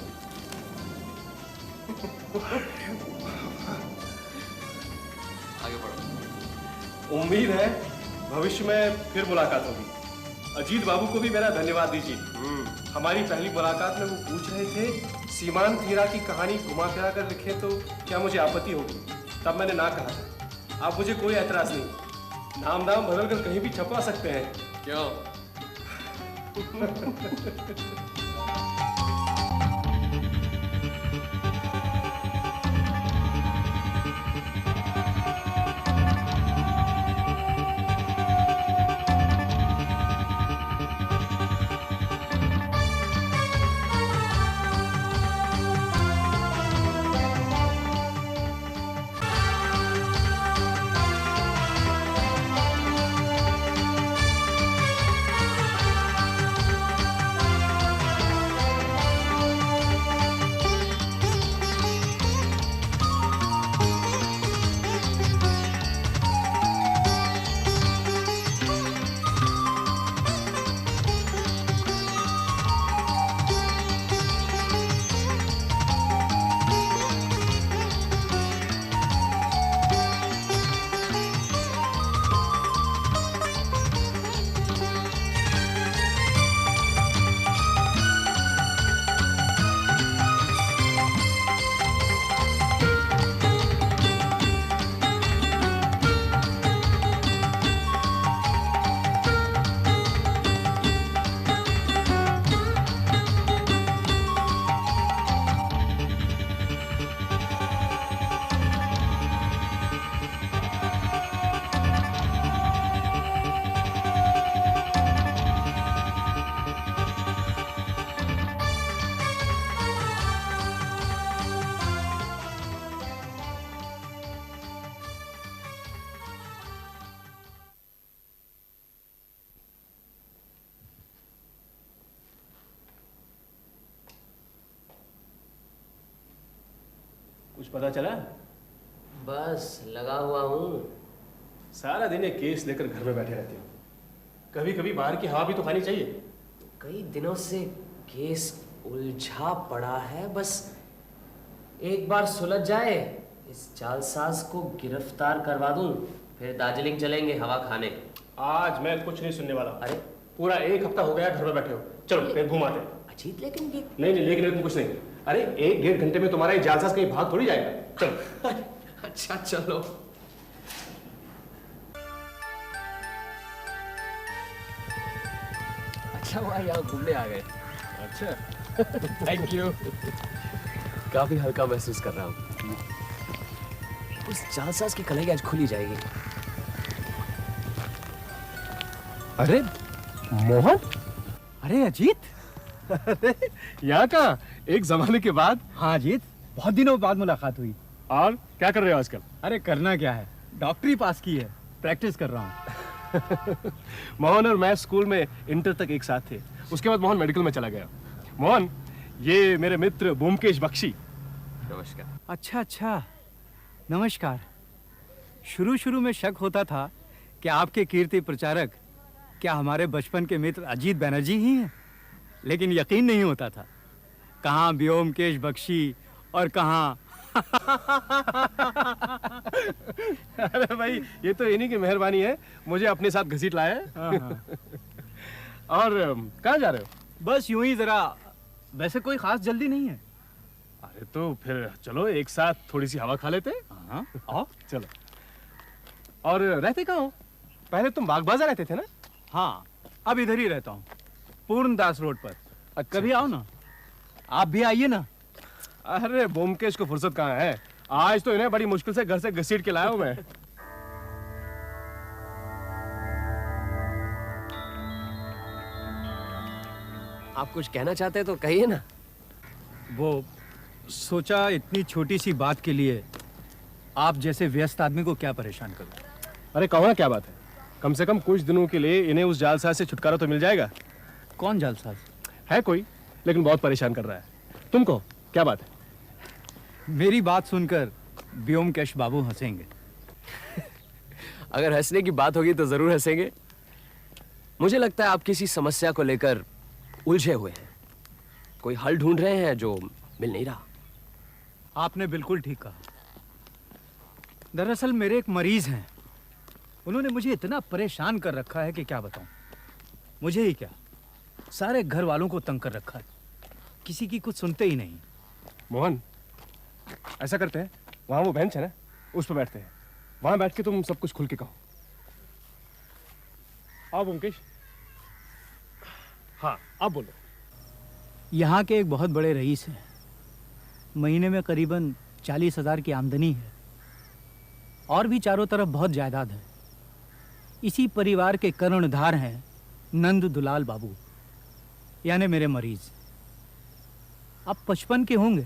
आगे बढ़ो। उम्मीद है भविष्य में फिर मुलाकात होगी। अजीत बाबू को भी मेरा धन्यवाद दीजिए। हमारी पहली मुलाकात में वो पूछ रहे थे सीमांत हीरा की कहानी घुमा फिरा कर लिखे तो क्या मुझे आपत्ति होगी। तब मैंने ना कहा था। आप मुझे कोई एतराज नहीं, नाम बदल कर कहीं भी छपवा सकते हैं। क्यों? पता चला? बस लगा हुआ हूँ। सारा दिन ये केस लेकर घर में बैठे रहते हो, कभी कभी बाहर की हवा भी तो खानी चाहिए। कई दिनों से केस उलझा पड़ा है, बस एक बार सुलझ जाए, इस जालसाज को गिरफ्तार करवा दूं, फिर दार्जिलिंग चलेंगे हवा खाने। आज मैं कुछ नहीं सुनने वाला। अरे पूरा एक हफ्ता हो गया घर में बैठे हो, चलो कहीं घुमाते हैं। अजीत लेकिन ये नहीं नहीं, लेकिन कुछ नहीं। अरे 1-1.5 घंटे में तुम्हारा ये जालसाज कहीं भाग थोड़ी जाएगा, चलो। अच्छा चलो। अच्छा हुआ यहाँ घूमने आ गए। अच्छा थैंक यू। काफी हल्का महसूस कर रहा हूँ। उस जालसाज की कलाई आज खुली जाएगी। अरे मोहन, अरे अजीत, अरे यहाँ कहाँ? एक जमाने के बाद। हाँ अजीत, बहुत दिनों बाद मुलाकात हुई। और क्या कर रहे हो आजकल? अरे करना क्या है, डॉक्टरी पास की है, प्रैक्टिस कर रहा हूँ। मोहन और मैं स्कूल में इंटर तक एक साथ थे, उसके बाद मोहन मेडिकल में चला गया। मोहन, ये मेरे मित्र ब्योमकेश बख्शी। नमस्कार। अच्छा अच्छा, नमस्कार। शुरू शुरू में शक होता था कि आपके कीर्ति प्रचारक क्या हमारे बचपन के मित्र अजीत बनर्जी ही हैं, लेकिन यकीन नहीं होता था। कहाँ ब्योमकेश बख्शी और कहाँ अरे भाई, ये तो इन्हीं की मेहरबानी है, मुझे अपने साथ घसीट लाया है। और कहाँ जा रहे हो? बस यूं ही जरा, वैसे कोई खास जल्दी नहीं है। अरे तो फिर चलो एक साथ थोड़ी सी हवा खा लेते। हाँ आओ। चलो। और रहते कहाँ हो? पहले तुम बाग बाजार रहते थे ना? हाँ, अब इधर ही रहता हूँ, पूर्णदास रोड पर। कभी आओ ना, आप भी आइए ना। अरे ब्योमकेश को फुर्सत कहाँ है, आज तो इन्हें बड़ी मुश्किल से घर से घसीट के लाया हूँ मैं। आप कुछ कहना चाहते हैं तो कहिए ना। वो सोचा इतनी छोटी सी बात के लिए आप जैसे व्यस्त आदमी को क्या परेशान करूं। अरे कहो ना, क्या बात है? कम से कम कुछ दिनों के लिए इन्हें उस जालसाज से छुटकारा तो मिल जाएगा। कौन जालसाज? है कोई, लेकिन बहुत परेशान कर रहा है। तुम कहो क्या बात है? मेरी बात सुनकर ब्योमकेश बाबू हंसेंगे। अगर हंसने की बात होगी तो जरूर हंसेंगे। मुझे लगता है आप किसी समस्या को लेकर उलझे हुए हैं, कोई हल ढूंढ रहे हैं जो मिल नहीं रहा। आपने बिल्कुल ठीक कहा। दरअसल मेरे एक मरीज हैं, उन्होंने मुझे इतना परेशान कर रखा है कि क्या बताऊं। मुझे ही क्या, सारे घर वालों को तंग कर रखा है, किसी की कुछ सुनते ही नहीं। मोहन, ऐसा करते हैं, वहां वो बेंच है ना, उस पर बैठते हैं, वहां बैठ के तुम सब कुछ खुल के कहो। आओ ब्योमकेश। हाँ, आप बोलो। यहाँ के एक बहुत बड़े रईस हैं, महीने में करीबन 40,000 की आमदनी है, और भी चारों तरफ बहुत जायदाद है। इसी परिवार के कर्णधार हैं नंद दुलाल बाबू, यानी मेरे मरीज। अब 55 के होंगे,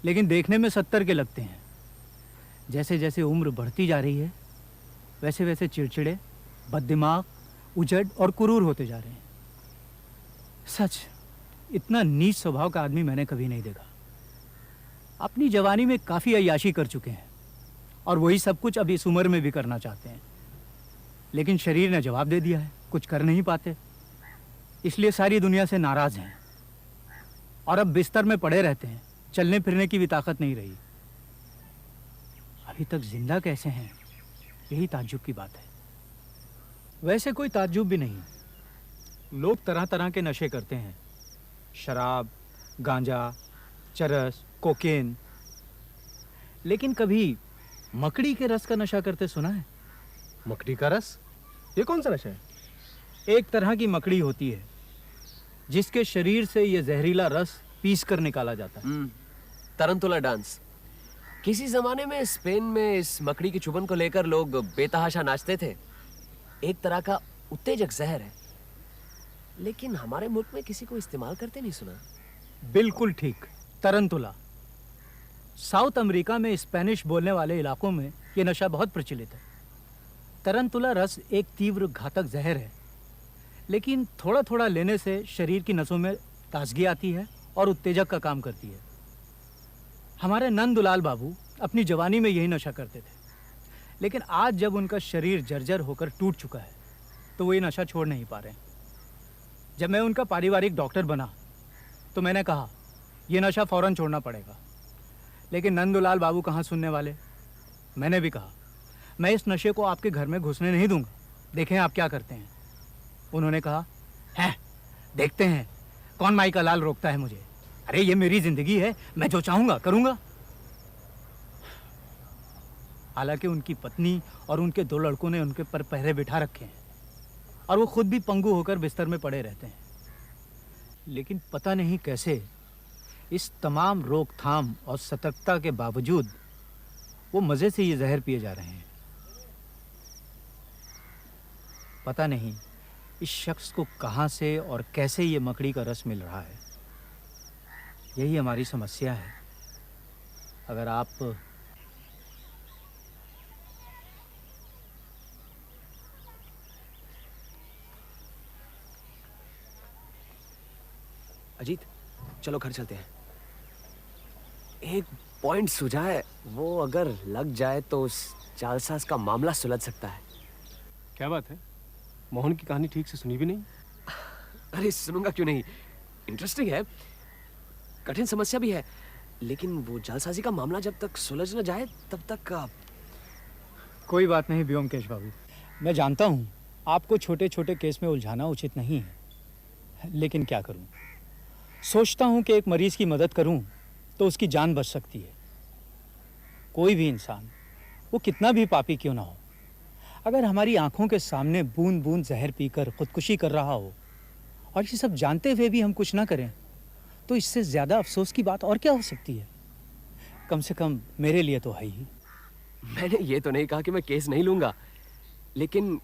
लेकिन देखने में 70 के लगते हैं। जैसे जैसे उम्र बढ़ती जा रही है, वैसे वैसे चिड़चिड़े, बददिमाग, उजड़ और कुरूर होते जा रहे हैं। सच, इतना नीच स्वभाव का आदमी मैंने कभी नहीं देखा। अपनी जवानी में काफ़ी अय्याशी कर चुके हैं, और वही सब कुछ अब इस उम्र में भी करना चाहते हैं, लेकिन शरीर ने जवाब दे दिया है, कुछ कर नहीं पाते। इसलिए सारी दुनिया से नाराज हैं, और अब बिस्तर में पड़े रहते हैं, चलने फिरने की भी ताकत नहीं रही। अभी तक जिंदा कैसे हैं, यही ताज्जुब की बात है। वैसे कोई ताज्जुब भी नहीं, लोग तरह तरह के नशे करते हैं, शराब, गांजा, चरस, कोकेन, लेकिन कभी मकड़ी के रस का नशा करते सुना है? मकड़ी का रस? ये कौन सा नशा है? एक तरह की मकड़ी होती है जिसके शरीर से यह जहरीला रस पीस कर निकाला जाता है। तरंतुला डांस। किसी जमाने में स्पेन में इस मकड़ी की चुभन को लेकर लोग बेतहाशा नाचते थे। एक तरह का उत्तेजक जहर है, लेकिन हमारे मुल्क में किसी को इस्तेमाल करते नहीं सुना। बिल्कुल ठीक, तरंतुला। साउथ अमेरिका में स्पेनिश बोलने वाले इलाकों में यह नशा बहुत प्रचलित है। तरंतुला रस एक तीव्र घातक जहर है, लेकिन थोड़ा थोड़ा लेने से शरीर की नसों में ताजगी आती है और उत्तेजक का काम करती है। हमारे नंदुलाल बाबू अपनी जवानी में यही नशा करते थे, लेकिन आज जब उनका शरीर जर्जर होकर टूट चुका है तो वो ये नशा छोड़ नहीं पा रहे हैं। जब मैं उनका पारिवारिक डॉक्टर बना तो मैंने कहा ये नशा फौरन छोड़ना पड़ेगा, लेकिन नंदुलाल बाबू कहाँ सुनने वाले। मैंने भी कहा मैं इस नशे को आपके घर में घुसने नहीं दूंगा, देखें आप क्या करते हैं। उन्होंने कहा है देखते हैं कौन माई का लाल रोकता है मुझे। अरे ये मेरी जिंदगी है, मैं जो चाहूंगा करूंगा। हालांकि उनकी पत्नी और उनके 2 लड़कों ने उनके पर पहरे बिठा रखे हैं और वो खुद भी पंगु होकर बिस्तर में पड़े रहते हैं, लेकिन पता नहीं कैसे इस तमाम रोकथाम और सतर्कता के बावजूद वो मजे से ये जहर पिए जा रहे हैं। पता नहीं इस शख्स को कहां से और कैसे ये मकड़ी का रस मिल रहा है। यही हमारी समस्या है। अगर आप अजीत, चलो घर चलते हैं। एक पॉइंट सूझा है, वो अगर लग जाए तो उस जालसाज का मामला सुलझ सकता है। क्या बात है? मोहन की कहानी ठीक से सुनी भी नहीं। अरे सुनूंगा क्यों नहीं, इंटरेस्टिंग है, कठिन समस्या भी है, लेकिन वो जालसाजी का मामला जब तक सुलझ न जाए तब तक कोई बात नहीं व्योमकेश बाबू, मैं जानता हूँ आपको छोटे छोटे केस में उलझाना उचित नहीं है, लेकिन क्या करूँ। सोचता हूँ कि एक मरीज की मदद करूँ तो उसकी जान बच सकती है। कोई भी इंसान, वो कितना भी पापी क्यों ना हो, अगर हमारी आंखों के सामने बूंद बूंद जहर पीकर खुदकुशी कर रहा हो और ये सब जानते हुए भी हम कुछ ना करें, तो इससे ज़्यादा अफसोस की बात और क्या हो सकती है। कम से कम मेरे लिए तो है ही। मैंने ये तो नहीं कहा कि मैं केस नहीं लूंगा, लेकिन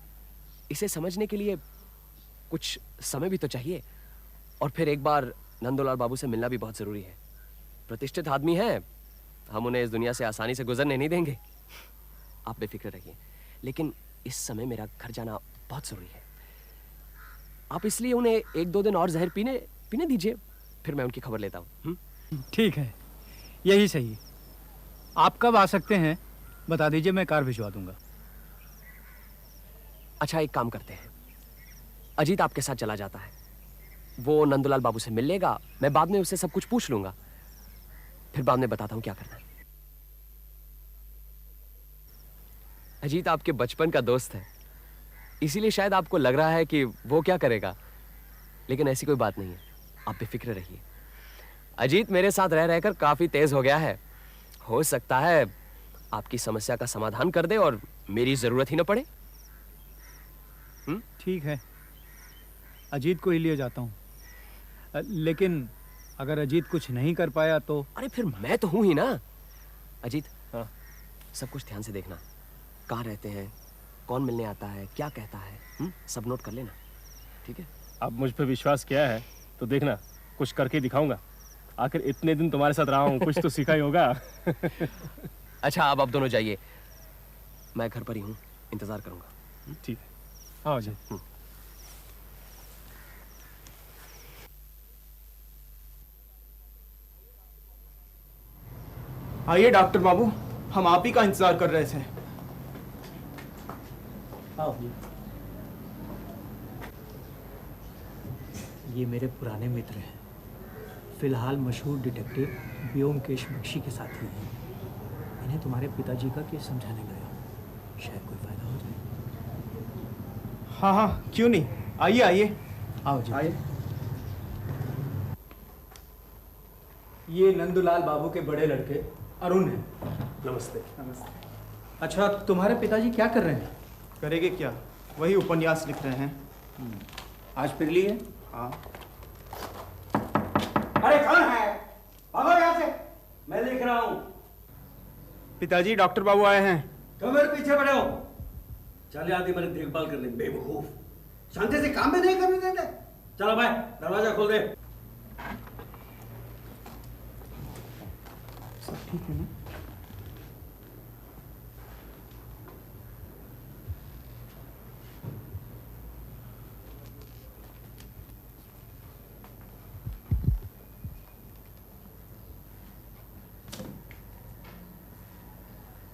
इसे समझने के लिए कुछ समय भी तो चाहिए। और फिर एक बार नंदुलाल बाबू से मिलना भी बहुत जरूरी है। प्रतिष्ठित आदमी हैं, हम उन्हें इस दुनिया से आसानी से गुजरने नहीं देंगे। आप बेफिक्र रहिए, लेकिन इस समय मेरा घर जाना बहुत जरूरी है। आप इसलिए उन्हें 1-2 दिन और जहर पीने दीजिए, फिर मैं उनकी खबर लेता हूँ। ठीक है, यही सही। आप कब आ सकते हैं बता दीजिए, मैं कार भिजवा दूंगा। अच्छा, एक काम करते हैं, अजीत आपके साथ चला जाता है, वो नंदुलाल बाबू से मिल लेगा, मैं बाद में उससे सब कुछ पूछ लूंगा, फिर बाद में बताता हूं क्या करना है। अजीत आपके बचपन का दोस्त है, इसीलिए शायद आपको लग रहा है कि वो क्या करेगा, लेकिन ऐसी कोई बात नहीं है, आप बेफिक्र रहिए। अजीत मेरे साथ रह रहकर काफी तेज हो गया है, हो सकता है आपकी समस्या का समाधान कर दे और मेरी जरूरत ही न पड़े। ठीक है, अजीत को ही लिए जाता हूँ, लेकिन अगर अजीत कुछ नहीं कर पाया तो? अरे फिर मैं तो हूं ही ना। अजीत, हाँ, सब कुछ ध्यान से देखना, कहाँ रहते हैं, कौन मिलने आता है, क्या कहता है, सब नोट कर लेना, ठीक है? अब मुझ पर विश्वास किया है तो देखना, कुछ करके दिखाऊंगा। आखिर इतने दिन तुम्हारे साथ रहा हूँ, कुछ तो सीखा ही होगा। अच्छा, अब आप दोनों जाइए, मैं घर पर ही हूँ, इंतजार करूंगा। ठीक है, आओ जी। आइए डॉक्टर बाबू, हम आप ही का इंतजार कर रहे थे। आओ। ये मेरे पुराने मित्र हैं, फिलहाल मशहूर डिटेक्टिव व्योमकेश बख्शी के साथी हैं। इन्हें तुम्हारे पिताजी का केस समझाने गया, शायद कोई फायदा हो जाए। हाँ हाँ, क्यों नहीं, आइए आइए। आओ जी। आइए। ये नंदुलाल बाबू के बड़े लड़के अरुण हैं। नमस्ते। नमस्ते। अच्छा, तुम्हारे पिताजी क्या कर रहे हैं? करेंगे क्या, वही उपन्यास लिख रहे हैं। आज फिर लिए? हाँ। अरे कौन है? भागो यहाँ से, मैं लिख रहा हूँ। पिताजी, डॉक्टर बाबू आए हैं। क्यों मेरे पीछे पड़े हो? चले आती मेरी देखभाल करने, बेवकूफ, शांति से काम भी नहीं करने देते। चलो भाई, दरवाजा खोल दे। सब ठीक है ना?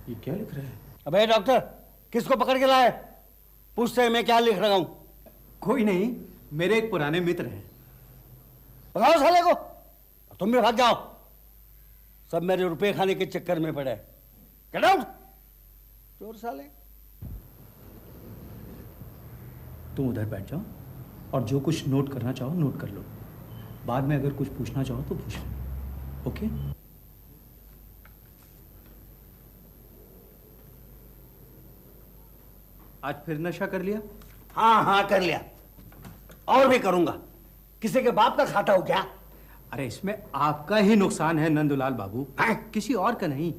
ये क्या लिख रहा है? अबे डॉक्टर, किसको पकड़ के लाए? पूछते हैं मैं क्या लिख रहा हूं। कोई नहीं, मेरे एक पुराने मित्र हैं। भगाओ साले को, तुम भी भाग जाओ। सब मेरे रुपए खाने के चक्कर में पड़े। गेट आउट, चोर साले। तुम उधर बैठ जाओ और जो कुछ नोट करना चाहो नोट कर लो। बाद में अगर कुछ पूछना चाहो तो पूछ लो। ओके? आज फिर नशा कर लिया? हाँ हाँ कर लिया, और भी करूंगा। किसी के बाप का खाता हो क्या? अरे इसमें आपका ही नुकसान है नंदुलाल बाबू, किसी और का नहीं।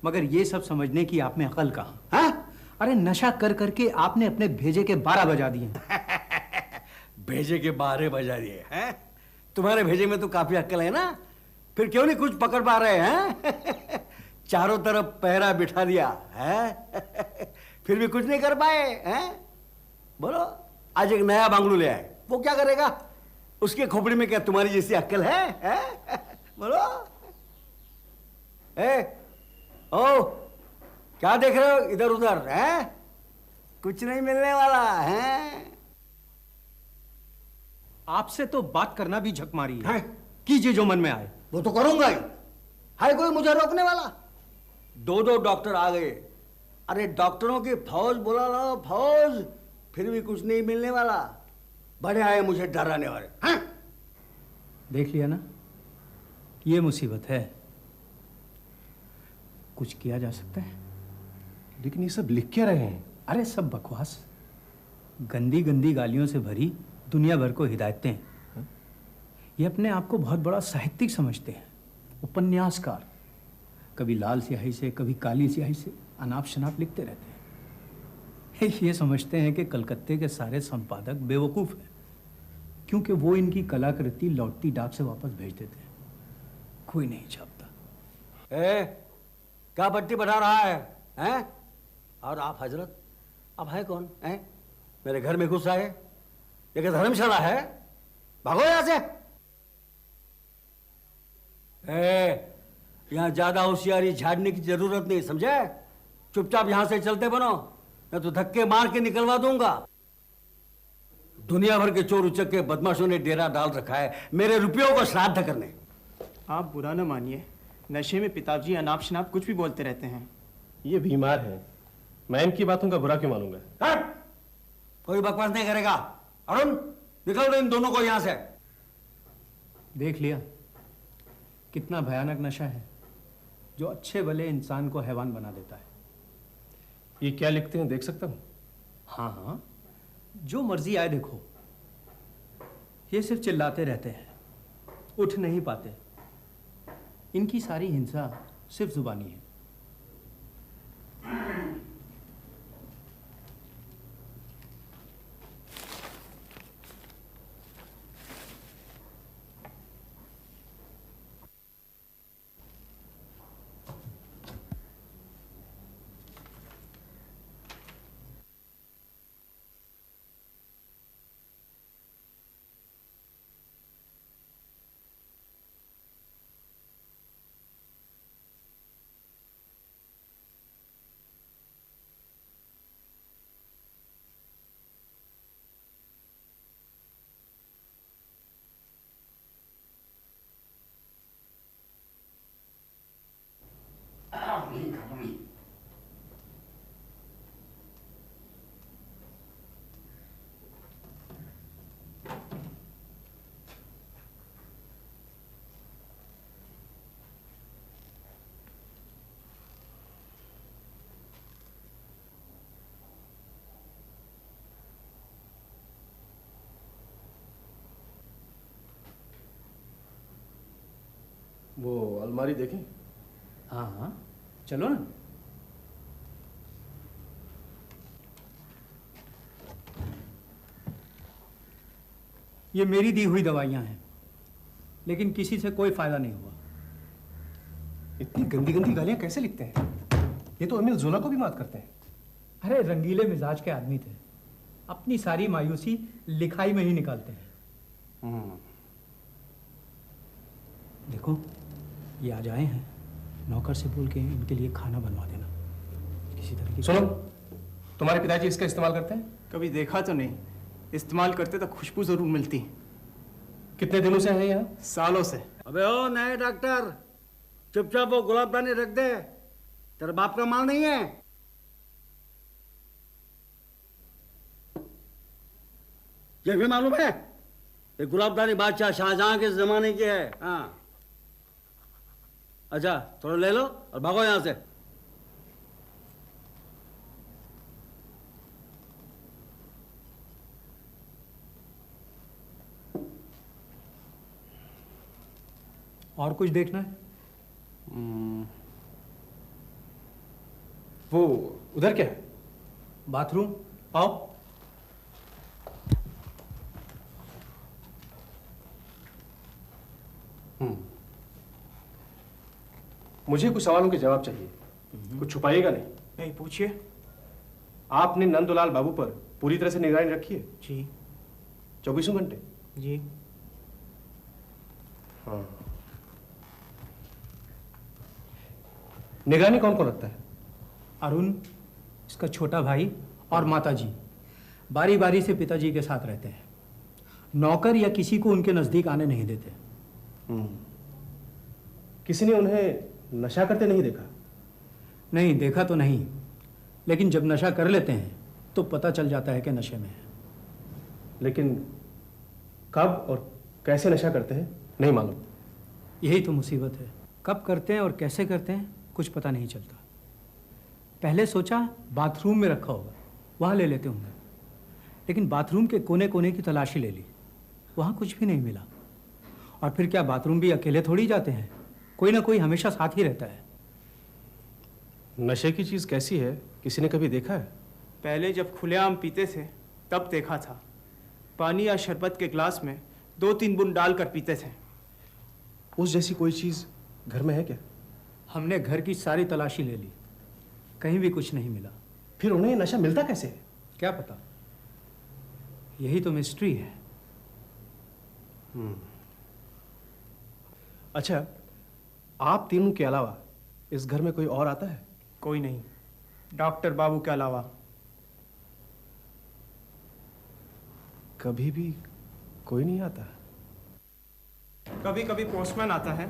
मगर ये सब समझने की आप में अकल कहाँ? अरे नशा कर करके आपने अपने भेजे के 12 बजा दिए। भेजे के 12 बजा दिए हैं? तुम्हारे भेजे में तो काफी अक्ल है ना, फिर क्यों नहीं कुछ पकड़ पा रहे हैं? चारों तरफ पहरा बिठा दिया है, फिर भी कुछ नहीं कर पाए हैं? बोलो, आज एक नया बांगलू ले आए, वो क्या करेगा? उसके खोपड़ी में क्या तुम्हारी जैसी अक्ल है? बोलो। ओ, क्या देख रहे हो इधर उधर? हैं? कुछ नहीं मिलने वाला है। आपसे तो बात करना भी झक मारी है। कीजिए जो मन में आए। वो तो करूंगा ही। है कोई मुझे रोकने वाला? 2 डॉक्टर आ गए। अरे डॉक्टरों की फौज बुला लो, फौज, फिर भी कुछ नहीं मिलने वाला। बड़े आए मुझे डराने वाले। हैं? देख लिया ना, ये मुसीबत है। कुछ किया जा सकता है? लेकिन ये सब लिख क्या रहे हैं? अरे सब बकवास, गंदी गंदी गालियों से भरी दुनिया भर को हिदायतें हैं। ये अपने आप को बहुत बड़ा साहित्यिक समझते हैं, उपन्यासकार। कभी लाल स्याही से कभी काली स्याही से अनाप शनाप लिखते रहते हैं। ये समझते हैं कि कलकत्ते के सारे संपादक बेवकूफ़ हैं, क्योंकि वो इनकी कलाकृति लौटती डाक से वापस भेज देते हैं। कोई नहीं छापता। क्या पट्टी बढ़ा रहा है? हैं? और आप हजरत, आप है कौन? हैं? मेरे घर में घुस आए? ये क्या धर्मशाला है? भागो यहां से। यहां ज्यादा होशियारी झाड़ने की जरूरत नहीं, समझे? चुपचाप यहां से चलते बनो, मैं तो धक्के मार के निकलवा दूंगा। दुनिया भर के चोर उचक्के बदमाशों ने डेरा डाल रखा है मेरे रुपयों को श्राद्ध करने। आप बुरा न मानिए, नशे में पिताजी अनाप शनाप कुछ भी बोलते रहते हैं। ये बीमार है, मैं इनकी बातों का बुरा क्यों मानूंगा? कोई बकवास नहीं करेगा। अरुण, निकल दो इन दोनों को यहां से। देख लिया कितना भयानक नशा है, जो अच्छे भले इंसान को हैवान बना देता है। ये क्या लिखते हैं, देख सकता हूं? हाँ हाँ, जो मर्जी आए देखो। ये सिर्फ चिल्लाते रहते हैं, उठ नहीं पाते। इनकी सारी हिंसा सिर्फ जुबानी है। वो अलमारी देखें? हाँ हाँ, चलो ना। ये मेरी दी हुई दवाइयां हैं, लेकिन किसी से कोई फायदा नहीं हुआ। इतनी गंदी गंदी गालियां कैसे लिखते हैं? ये तो अमील जोला को भी मात करते हैं। अरे रंगीले मिजाज के आदमी थे, अपनी सारी मायूसी लिखाई में ही निकालते हैं। देखो, ये आज आए हैं, नौकर से बोल के इनके लिए खाना बनवा देना। किसी तरह की। सुनो, तुम्हारे पिताजी इसका इस्तेमाल करते हैं? कभी देखा तो नहीं, इस्तेमाल करते तो खुशबू जरूर मिलती। कितने दिनों से है यहाँ? सालों से। अबे ओ नए डॉक्टर, चुपचाप वो गुलाबदानी रख दे, तेरे बाप का माल नहीं है। ये भी मालूम है, ये गुलाबदानी बादशाह शाहजहां के जमाने की है। हाँ, अच्छा थोड़ा ले लो और भागो यहां से। और कुछ देखना है? वो उधर क्या है? बाथरूम, आओ। मुझे कुछ सवालों के जवाब चाहिए, कुछ छुपाइएगा नहीं। नहीं, पूछिए। आपने नंदुलाल बाबू पर पूरी तरह से निगरानी रखी है? जी। 24 घंटे? जी। हाँ। निगरानी कौन कौन रखता है? अरुण, इसका छोटा भाई और माताजी बारी बारी से पिताजी के साथ रहते हैं। नौकर या किसी को उनके नजदीक आने नहीं देते। किसी ने उन्हें नशा करते नहीं देखा? नहीं, देखा तो नहीं, लेकिन जब नशा कर लेते हैं तो पता चल जाता है कि नशे में है। लेकिन कब और कैसे नशा करते हैं नहीं मालूम। यही तो मुसीबत है, कब करते हैं और कैसे करते हैं कुछ पता नहीं चलता। पहले सोचा बाथरूम में रखा होगा, वहाँ ले लेते होंगे, लेकिन बाथरूम के कोने कोने की तलाशी ले ली, वहाँ कुछ भी नहीं मिला। और फिर क्या बाथरूम भी अकेले थोड़ी जाते हैं, कोई ना कोई हमेशा साथ ही रहता है। नशे की चीज़ कैसी है, किसी ने कभी देखा है? पहले जब खुलेआम पीते थे तब देखा था। पानी या शरबत के गिलास में 2-3 बूंद डालकर पीते थे। उस जैसी कोई चीज़ घर में है क्या? हमने घर की सारी तलाशी ले ली, कहीं भी कुछ नहीं मिला। फिर उन्हें नशा मिलता कैसे है? क्या पता, यही तो मिस्ट्री है। अच्छा, आप तीनों के अलावा इस घर में कोई और आता है? कोई नहीं, डॉक्टर बाबू के अलावा। कभी भी कोई नहीं आता? कभी कभी पोस्टमैन आता है,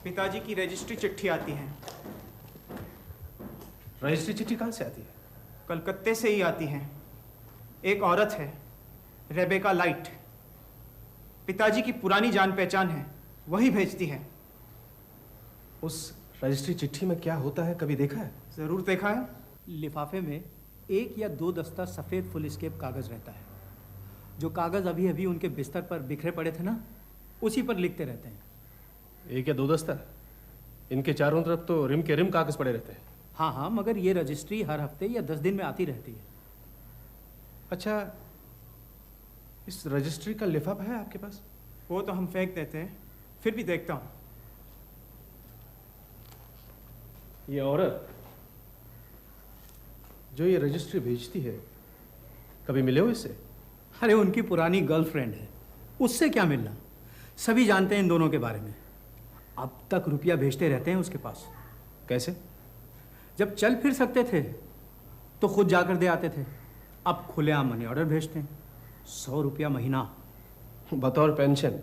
पिताजी की रजिस्ट्री चिट्ठी आती है। रजिस्ट्री चिट्ठी कहाँ से आती है? कलकत्ते से ही आती है। एक औरत है, रेबेका लाइट, पिताजी की पुरानी जान पहचान है, वही भेजती है। उस रजिस्ट्री चिट्ठी में क्या होता है, कभी देखा है? जरूर देखा है। लिफाफे में 1 या 2 दस्ता सफ़ेद फुलस्केप कागज़ रहता है। जो कागज़ अभी अभी उनके बिस्तर पर बिखरे पड़े थे ना, उसी पर लिखते रहते हैं। 1 या 2 दस्ता? इनके चारों तरफ तो रिम के रिम कागज़ पड़े रहते हैं। हाँ हाँ, मगर ये रजिस्ट्री हर हफ्ते या 10 दिन में आती रहती है। अच्छा, इस रजिस्ट्री का लिफाफा है आपके पास? वो तो हम फेंक देते हैं, फिर भी देखता हूँ। ये औरत जो ये रजिस्ट्री भेजती है, कभी मिले हो इससे? अरे उनकी पुरानी गर्लफ्रेंड है, उससे क्या मिलना। सभी जानते हैं इन दोनों के बारे में। अब तक रुपया भेजते रहते हैं उसके पास। कैसे? जब चल फिर सकते थे तो खुद जाकर दे आते थे, अब खुलेआम मनी ऑर्डर भेजते हैं। 100 रुपया महीना, बतौर पेंशन?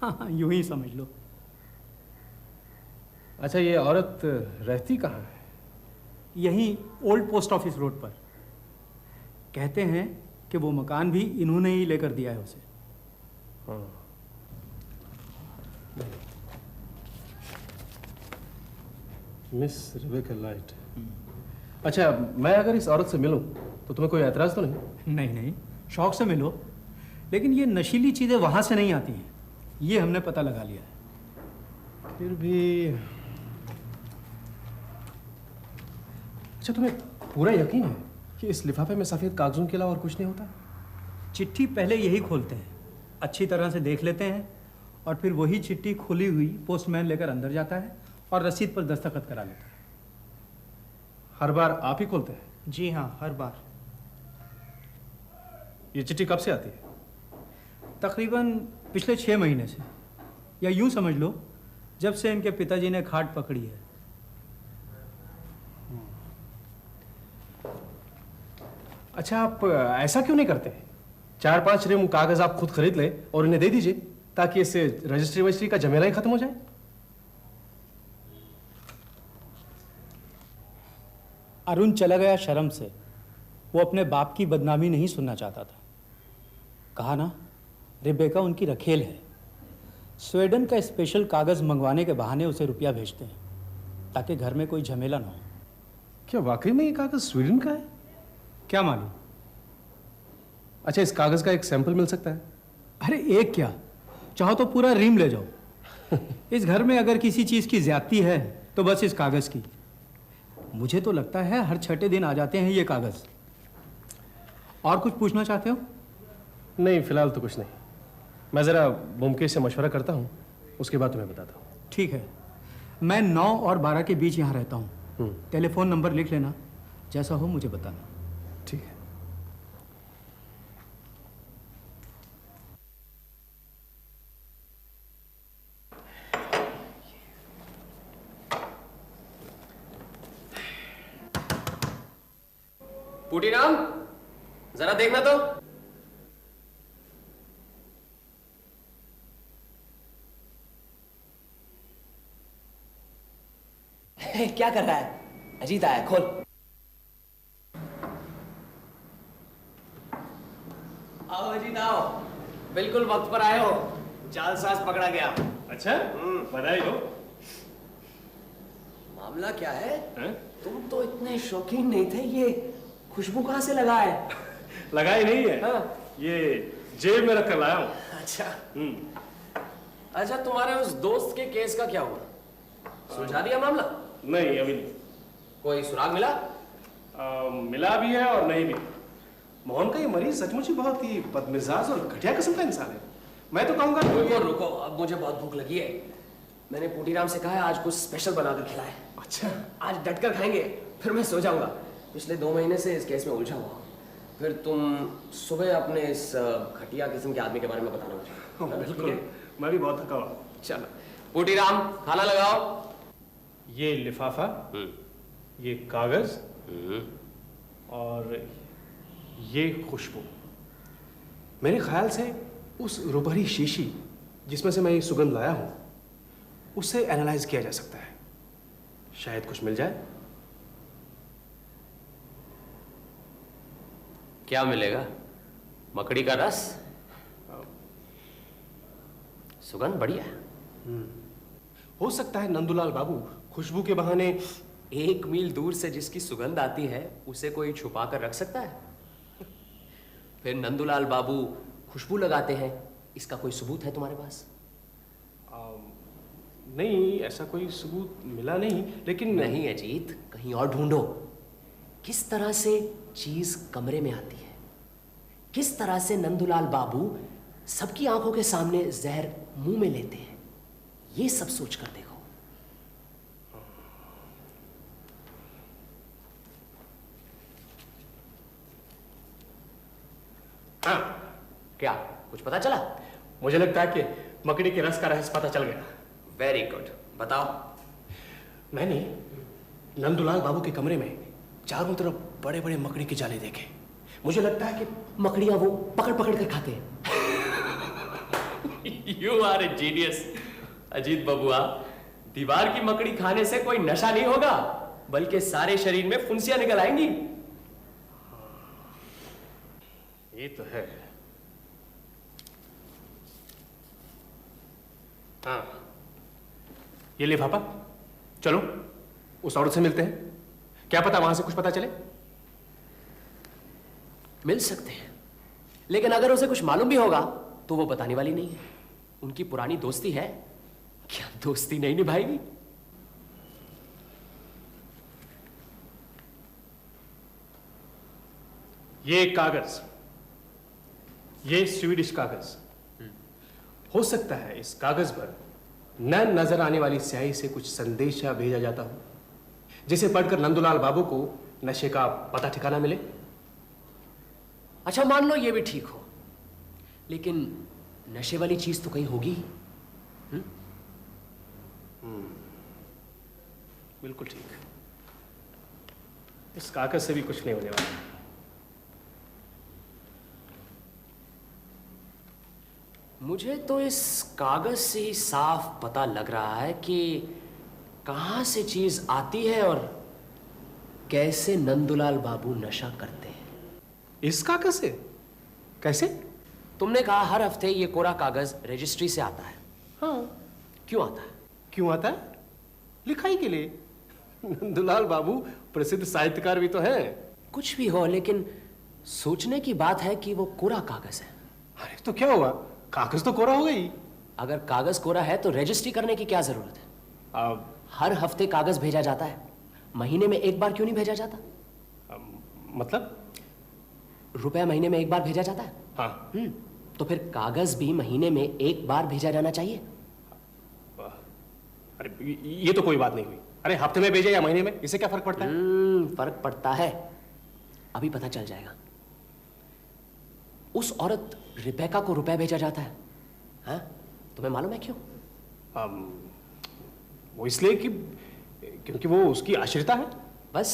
हाँ, यूं ही समझ लो। अच्छा, ये औरत रहती कहाँ है? यहीं ओल्ड पोस्ट ऑफिस रोड पर। कहते हैं कि वो मकान भी इन्होंने ही लेकर दिया है उसे। हाँ। Miss Rebecca light. अच्छा, मैं अगर इस औरत से मिलूं तो तुम्हें कोई एतराज तो नहीं? नहीं नहीं, शौक से मिलो, लेकिन ये नशीली चीज़ें वहाँ से नहीं आती हैं, ये हमने पता लगा लिया है। फिर भी अच्छा, तुम्हें पूरा यकीन है कि इस लिफाफे में सफ़ेद कागजों के अलावा और कुछ नहीं होता? चिट्ठी पहले यही खोलते हैं, अच्छी तरह से देख लेते हैं, और फिर वही चिट्ठी खुली हुई पोस्टमैन लेकर अंदर जाता है और रसीद पर दस्तखत करा लेता है। हर बार आप ही खोलते हैं? जी हाँ, हर बार। ये चिट्ठी कब से आती है? तकरीबन पिछले 6 महीने से, या यूं समझ लो जब से इनके पिताजी ने खाट पकड़ी है। अच्छा, आप ऐसा क्यों नहीं करते? 4-5 रिम कागज आप खुद खरीद ले और इन्हें दे दीजिए, ताकि इससे रजिस्ट्री वजिस्ट्री का झमेला ही खत्म हो जाए। अरुण चला गया शर्म से। वो अपने बाप की बदनामी नहीं सुनना चाहता था। कहा ना, रिबेका उनकी रखेल है। स्वीडन का स्पेशल कागज मंगवाने के बहाने उसे रुपया भेजते हैं, ताकि घर में कोई झमेला ना हो। क्या वाकई में ये कागज स्वीडन का है? क्या मालूम। अच्छा, इस कागज का एक सैंपल मिल सकता है? अरे एक क्या, चाहो तो पूरा रीम ले जाओ। इस घर में अगर किसी चीज की ज्यादती है तो बस इस कागज की। मुझे तो लगता है हर छठे दिन आ जाते हैं ये कागज। और कुछ पूछना चाहते हो? नहीं, फिलहाल तो कुछ नहीं। मैं जरा मुमकिन से मशवरा करता हूँ, उसके बाद तुम्हें बताता हूँ। ठीक है। मैं 9 और 12 के बीच यहाँ रहता हूँ। टेलीफोन नंबर लिख लेना, जैसा हो मुझे बताना। ठीक है। पुटीराम, जरा देखना तो। क्या कर रहा है? अजीत आया, खोल। आओ अजीत आओ, बिल्कुल वक्त पर आए हो। जालसाज पकड़ा गया। अच्छा, बधाई हो। मामला क्या है? तुम तो इतने शौकीन नहीं थे, ये खुशबू कहां से लगा है? लगाई नहीं है। हाँ। ये जेब में रख कर लाया हूं। अच्छा। अच्छा, तुम्हारे उस दोस्त के केस का क्या हुआ? सुलझा दिया मामला? नहीं, अभी नहीं। कोई सुराग मिला? मिला भी है और नहीं भी। मोहन का ये मरीज सचमुच ही बहुत ही बदमिजाज और घटिया किस्म का इंसान है। मैं तो कहूंगा रुको रुको, अब मुझे बहुत भूख लगी है। मैंने पुटीराम से कहा है आज कुछ स्पेशल बनाकर खिलाए। अच्छा, आज डटकर खाएंगे, फिर मैं सो जाऊंगा। पिछले 2 महीने से इस केस में उलझा हुआ। फिर तुम सुबह अपने इस घटिया किस्म के आदमी के बारे में बताना मुझे। बिल्कुल, मैं भी बहुत थका हुआ। चलो पुटीराम, खाना लगाओ। ये लिफाफा, ये कागज और ये खुशबू। मेरे ख्याल से उस रुपहरी शीशी जिसमें से मैं ये सुगंध लाया हूं, उससे एनालाइज किया जा सकता है। शायद कुछ मिल जाए। क्या मिलेगा? मकड़ी का रस? सुगंध बढ़िया है। हो सकता है नंदूलाल बाबू खुशबू के बहाने 1 मील दूर से जिसकी सुगंध आती है उसे कोई छुपा कर रख सकता है? फिर नंदूलाल बाबू खुशबू लगाते हैं, इसका कोई सबूत है तुम्हारे पास? नहीं, ऐसा कोई सबूत मिला नहीं, लेकिन नहीं अजीत, कहीं और ढूंढो। किस तरह से चीज कमरे में आती है, किस तरह से नंदूलाल बाबू सबकी आंखों के सामने जहर मुंह में लेते हैं, ये सब सोच कर देखो। हाँ, क्या कुछ पता चला? मुझे लगता है कि मकड़ी के रस का रहस्य पता चल गया। वेरी गुड, बताओ। मैंने नंदूलाल बाबू के कमरे में चारों तरफ बड़े बड़े मकड़ी के जाले देखे। मुझे लगता है कि मकड़ियां वो पकड़ पकड़ कर खाते हैं। You are a genius Ajit बबुआ। दीवार की मकड़ी खाने से कोई नशा नहीं होगा, बल्कि सारे शरीर में फुंसियां निकल आएंगी। ये तो है। हाँ, ये लिफाफा। चलो उस औरत से मिलते हैं, क्या पता वहां से कुछ पता चले। मिल सकते हैं, लेकिन अगर उसे कुछ मालूम भी होगा तो वो बताने वाली नहीं है। उनकी पुरानी दोस्ती है, क्या दोस्ती नहीं निभाएगी? ये कागज, ये स्वीडिश कागज। हो सकता है इस कागज पर न नजर आने वाली स्याही से कुछ संदेशा भेजा जाता हो, जिसे पढ़कर नंदूलाल बाबू को नशे का पता ठिकाना मिले। अच्छा, मान लो ये भी ठीक हो, लेकिन नशे वाली चीज तो कहीं होगी। बिल्कुल ठीक। इस कागज से भी कुछ नहीं होने वाला। मुझे तो इस कागज से ही साफ पता लग रहा है कि कहां से चीज आती है और कैसे नंदुलाल बाबू नशा करते हैं। इस कागज से? कैसे? तुमने कहा हर हफ्ते ये कोरा कागज रजिस्ट्री से आता है। हाँ। क्यों आता है? क्यों आता है? लिखाई के लिए। नंदुलाल बाबू प्रसिद्ध साहित्यकार भी तो हैं। कुछ भी हो, लेकिन सोचने की बात है कि वो कोरा कागज है। अरे तो क्या हुआ, कागज तो कोरा हो गई। अगर कागज कोरा है तो रजिस्ट्री करने की क्या जरूरत है? हर हफ्ते कागज भेजा जाता है, महीने में एक बार क्यों नहीं भेजा जाता? मतलब? रुपया महीने में एक बार भेजा जाता है। हाँ। तो फिर कागज भी महीने में एक बार भेजा जाना चाहिए। अरे ये तो कोई बात नहीं हुई। अरे हफ्ते में भेजे या महीने में, इससे क्या फर्क पड़ता है? फर्क पड़ता है, अभी पता चल जाएगा। उस औरत रिबेका को रुपया भेजा जाता है, हाँ? तुम्हें मालूम है क्यों? वो इसलिए कि क्योंकि वो उसकी आश्रिता है। बस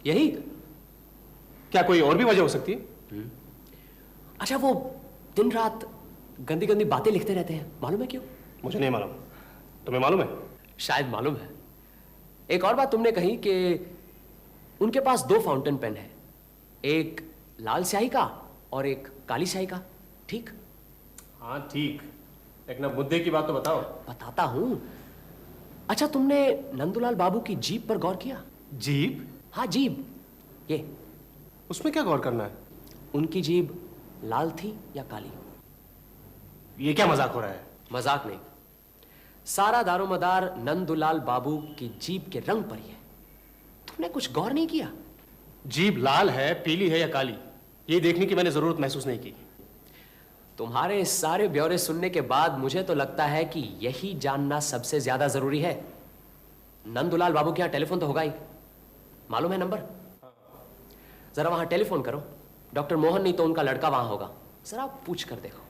यही? क्या कोई और भी वजह हो सकती है? अच्छा, वो दिन रात गंदी गंदी बातें लिखते रहते हैं, मालूम है क्यों? मुझे नहीं मालूम, तुम्हें मालूम है? शायद मालूम है। एक और बात तुमने कही कि उनके पास 2 फाउंटेन पेन है, एक लाल स्याही का और एक काली स्याही का, ठीक? हाँ ठीक, लेकिन अब मुद्दे की बात तो बताओ। बताता हूं। अच्छा, तुमने नंदुलाल बाबू की जीभ पर गौर किया? जीभ? हाँ, जीभ। ये उसमें क्या गौर करना है? उनकी जीभ लाल थी या काली? ये क्या मजाक हो रहा है? मजाक नहीं, सारा दारोमदार नंदुलाल बाबू की जीभ के रंग पर ही है। तुमने कुछ गौर नहीं किया? जीभ लाल है, पीली है या काली, ये देखने की मैंने जरूरत महसूस नहीं की। तुम्हारे सारे ब्यौरे सुनने के बाद मुझे तो लगता है कि यही जानना सबसे ज्यादा जरूरी है। नंदुलाल बाबू के यहां टेलीफोन तो होगा ही, मालूम है नंबर? जरा वहां टेलीफोन करो। डॉक्टर मोहन नहीं तो उनका लड़का वहां होगा, जरा पूछ कर देखो।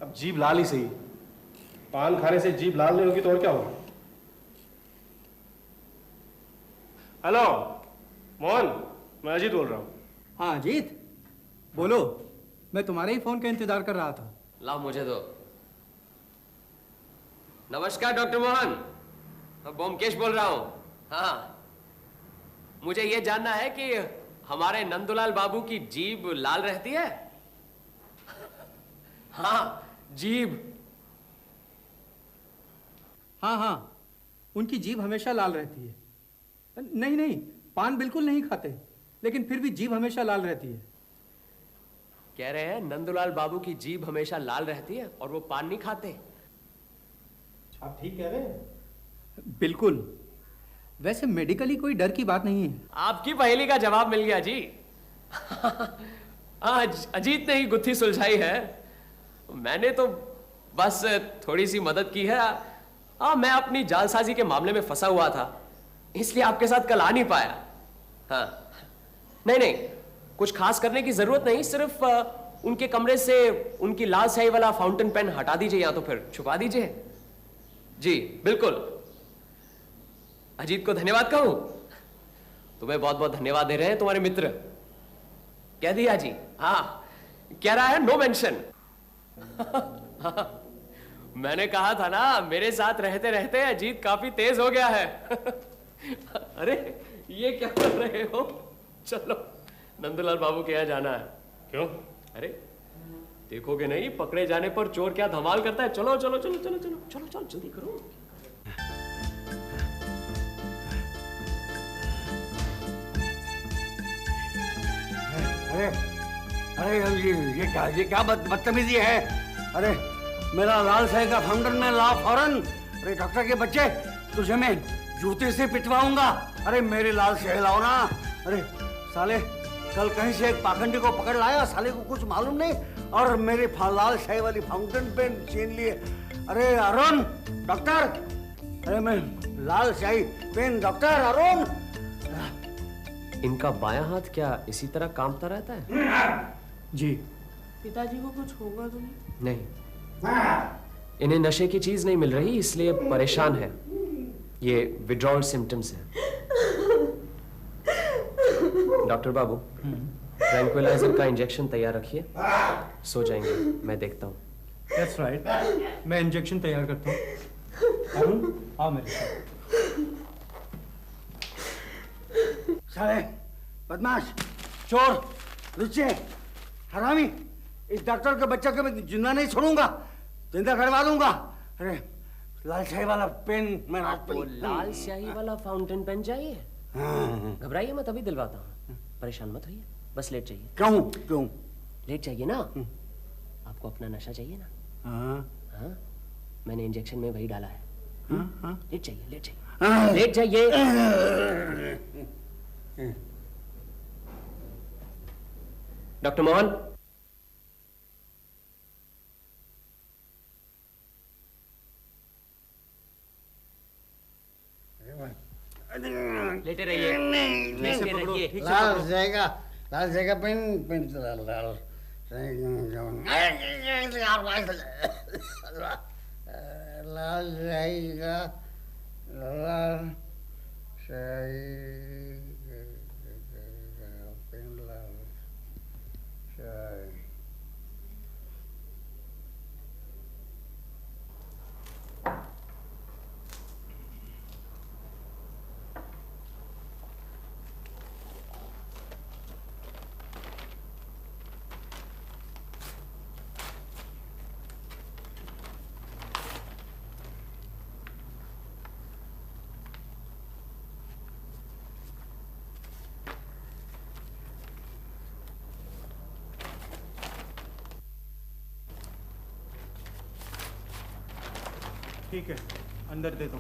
अब जीभ लाल ही सही, पान खाने से जीभ लाल नहीं होगी तो और क्या होगा? हेलो मोहन, मैं अजीत बोल रहा हूँ। हाँ अजीत, बोलो। मैं तुम्हारे ही फोन का इंतजार कर रहा था। लाओ मुझे दो। नमस्कार डॉक्टर मोहन, मैं बोमकेश बोल रहा हूं। हाँ, मुझे यह जानना है कि हमारे नंदुलाल बाबू की जीभ लाल रहती है? हाँ, जीभ। हाँ हाँ, उनकी जीभ हमेशा लाल रहती है। नहीं नहीं, पान बिल्कुल नहीं खाते, लेकिन फिर भी जीभ हमेशा लाल रहती है। कह रहे हैं नंदुलाल बाबू की जीभ हमेशा लाल रहती है और वो पान नहीं खाते। आप ठीक कह रहे हैं? बिल्कुल। वैसे मेडिकली कोई डर की बात नहीं है। आपकी पहेली का जवाब मिल गया जी। आज अजीत ने ही गुत्थी सुलझाई है, मैंने तो बस थोड़ी सी मदद की है। मैं अपनी जालसाजी के मामले में फंसा हुआ था, इसलिए आपके साथ कल आ नहीं पाया। हाँ, नहीं नहीं, कुछ खास करने की जरूरत नहीं, सिर्फ उनके कमरे से उनकी लाल स्याही वाला फाउंटेन पेन हटा दीजिए या तो फिर छुपा दीजिए। जी बिल्कुल। अजीत को धन्यवाद कहूं? तुम्हें बहुत बहुत धन्यवाद दे रहे हैं तुम्हारे मित्र। कह दिया जी। हाँ, कह रहा है नो मेंशन। मैंने कहा था ना, मेरे साथ रहते रहते अजीत काफी तेज हो गया है। अरे ये क्या कर रहे हो? चलो नंदुलाल बाबू के यहाँ जाना है। क्यों? अरे देखोगे नहीं, पकड़े जाने पर चोर क्या धमाल करता है। चलो चलो चलो चलो चलो चलो चलो, जल्दी करो। अरे अरे ये क्या बदतमीजी है? अरे मेरा लाल स्याही का फाउंटेन में ला फौरन। अरे डॉक्टर के बच्चे, तुझे मैं जूते से पिटवाऊंगा। अरे मेरी लाल स्याही लाओ ना। अरे साले, कल कहीं से एक पाखंडी को पकड़ लाया, साले को कुछ मालूम नहीं, और मेरी लाल स्याही वाली फाउंटेन पेन छीन लिए। अरे अरुण डॉक्टर, अरे मैं लाल स्याही पेन डॉक्टर अरुण। इनका बायां हाथ क्या इसी तरह कांपता रहता है? जी। पिताजी को कुछ होगा तो नहीं? इन्हें नशे की चीज नहीं मिल रही, इसलिए परेशान है। ये विड्रॉल सिम्टम्स है। डॉक्टर बाबू, ट्रैंक्विलाइजर का इंजेक्शन तैयार रखिए, सो जाएंगे, मैं देखता हूँ। That's right. मैं इंजेक्शन तैयार करता हूँ। अरुण, आओ मेरे साथ। साले, बदमाश, चोर, लुच्चे, हरामी, इस डॉक्टर के बच्चे को मैं जिंदा नहीं छोड़ूंगा, जिंदा करवा दूंगा। अरे लाल शाही वाला पेन मैं आपको लाल स्याही वाला फाउंटेन पेन चाहिए? घबराइए मत, अभी दिलवाता हूँ। परेशान मत होइए, बस लेट चाहिए। क्यों? लेट चाहिए ना? आपको अपना नशा चाहिए ना? हाँ, मैंने इंजेक्शन में वही डाला है। लेट चाहिए, लेट चाहिए, लेट चाहिए। डॉक्टर मोहन, लेटे रहिए, लेटे रहिए। लाल जाएगा पेन लाल जाएगा लाल पेन लाल ठीक है, अंदर दे दो।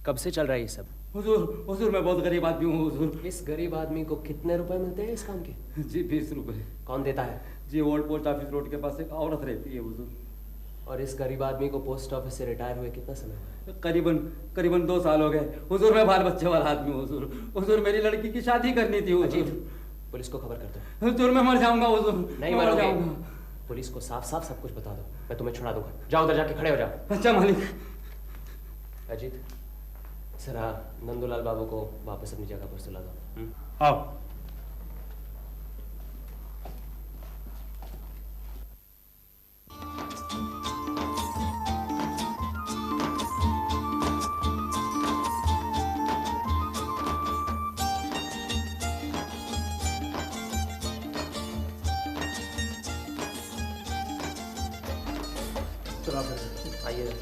कब से चल रहा है ये सब? हुजूर मैं बहुत गरीब आदमी हूँ हुजूर। इस गरीब आदमी को कितने रुपए मिलते हैं इस काम के? जी 20 रुपए। कौन देता है? जी ओल्ड पोस्ट ऑफिस रोड के पास एक औरत रहती है हुजूर। और इस गरीब आदमी को पोस्ट ऑफिस से रिटायर हुए कितना समय हुआ? करीबन 2 साल हो गए हुजूर। मैं बाल बच्चे वाला आदमी हूँ हुजूर। मेरी लड़की की शादी करनी थी हुजूर। पुलिस को खबर कर दो। हुजूर मैं मर जाऊंगा हुजूर। नहीं मरोगे। पुलिस को साफ साफ सब कुछ बता दो, मैं तुम्हें छुड़ा दूंगा। जाओ उधर जाके खड़े हो जाओ। अच्छा मालिक। अजीत, जरा नंदूलाल बाबू को वापस अपनी जगह पर सुला दो। आओ। चलो आप आइए।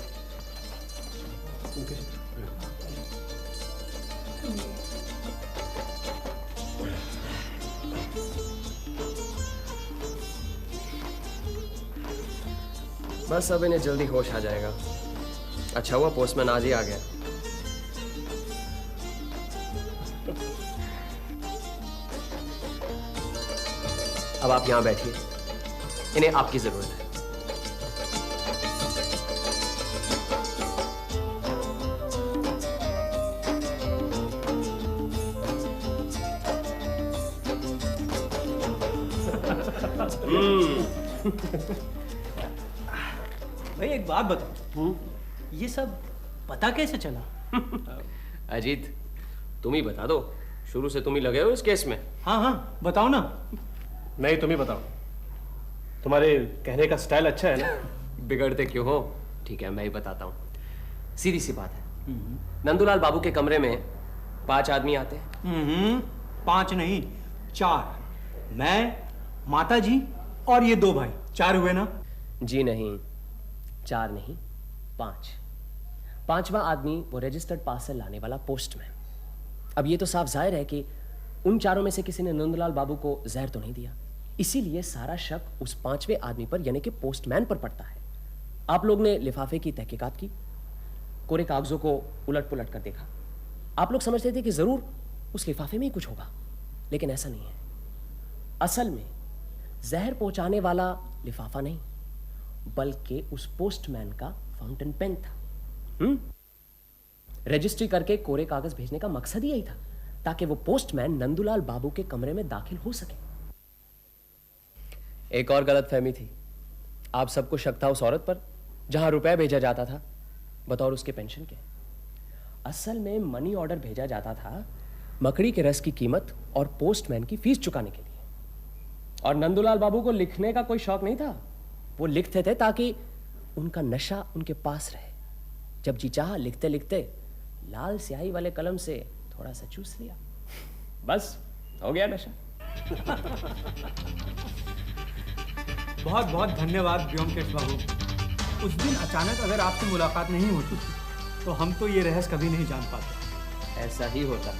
बस अब इन्हें जल्दी होश आ जाएगा। अच्छा हुआ पोस्टमैन आज ही आ गया। अब आप यहां बैठिए, इन्हें आपकी जरूरत है। भाई एक बात बताओ, ये सब पता कैसे चला? अजीत, तुम ही बता दो, शुरू से तुम ही लगे हो इस केस में। हाँ हाँ बताओ ना। नहीं, तुम ही बताओ, तुम्हारे कहने का स्टाइल अच्छा है ना। बिगड़ते क्यों हो? ठीक है, मैं ही बताता हूँ। सीधी सी बात है, नंदूलाल बाबू के कमरे में 5 आदमी आते हैं। 5 नहीं 4, मैं, माता जी और ये 2 भाई, 4 हुए ना? जी नहीं, 4 नहीं 5। 5वां आदमी वो रजिस्टर्ड पार्सल लाने वाला पोस्टमैन। अब ये तो साफ जाहिर है कि उन 4 में से किसी ने नंदलाल बाबू को जहर तो नहीं दिया, इसीलिए सारा शक उस 5वें आदमी पर यानी कि पोस्टमैन पर पड़ता है। आप लोग ने लिफाफे की तहकीकात की, कोरे कागजों को उलट पुलट कर देखा, आप लोग समझते थे कि जरूर उस लिफाफे में ही कुछ होगा, लेकिन ऐसा नहीं है। असल में जहर पहुंचाने वाला लिफाफा नहीं, बल्कि उस पोस्टमैन का फाउंटेन पेन था। रजिस्ट्री करके कोरे कागज भेजने का मकसद ही यही था, ताकि वो पोस्टमैन नंदूलाल बाबू के कमरे में दाखिल हो सके। एक और गलतफहमी थी। आप सबको शक था उस औरत पर जहां रुपए भेजा जाता था बतौर उसके पेंशन के। असल में मनी ऑर्डर भेजा जाता था मकड़ी के रस की कीमत और पोस्टमैन की फीस चुकाने के लिए। और नंदूलाल बाबू को लिखने का कोई शौक नहीं था, वो लिखते थे ताकि उनका नशा उनके पास रहे। जब जी चाहा लिखते लिखते लाल स्याही वाले कलम से थोड़ा सा चूस लिया, बस हो गया नशा। बहुत बहुत धन्यवाद व्योमकेश बाबू। उस दिन अचानक अगर आपसे मुलाकात नहीं होती तो हम तो ये रहस्य कभी नहीं जान पाते। ऐसा ही होता।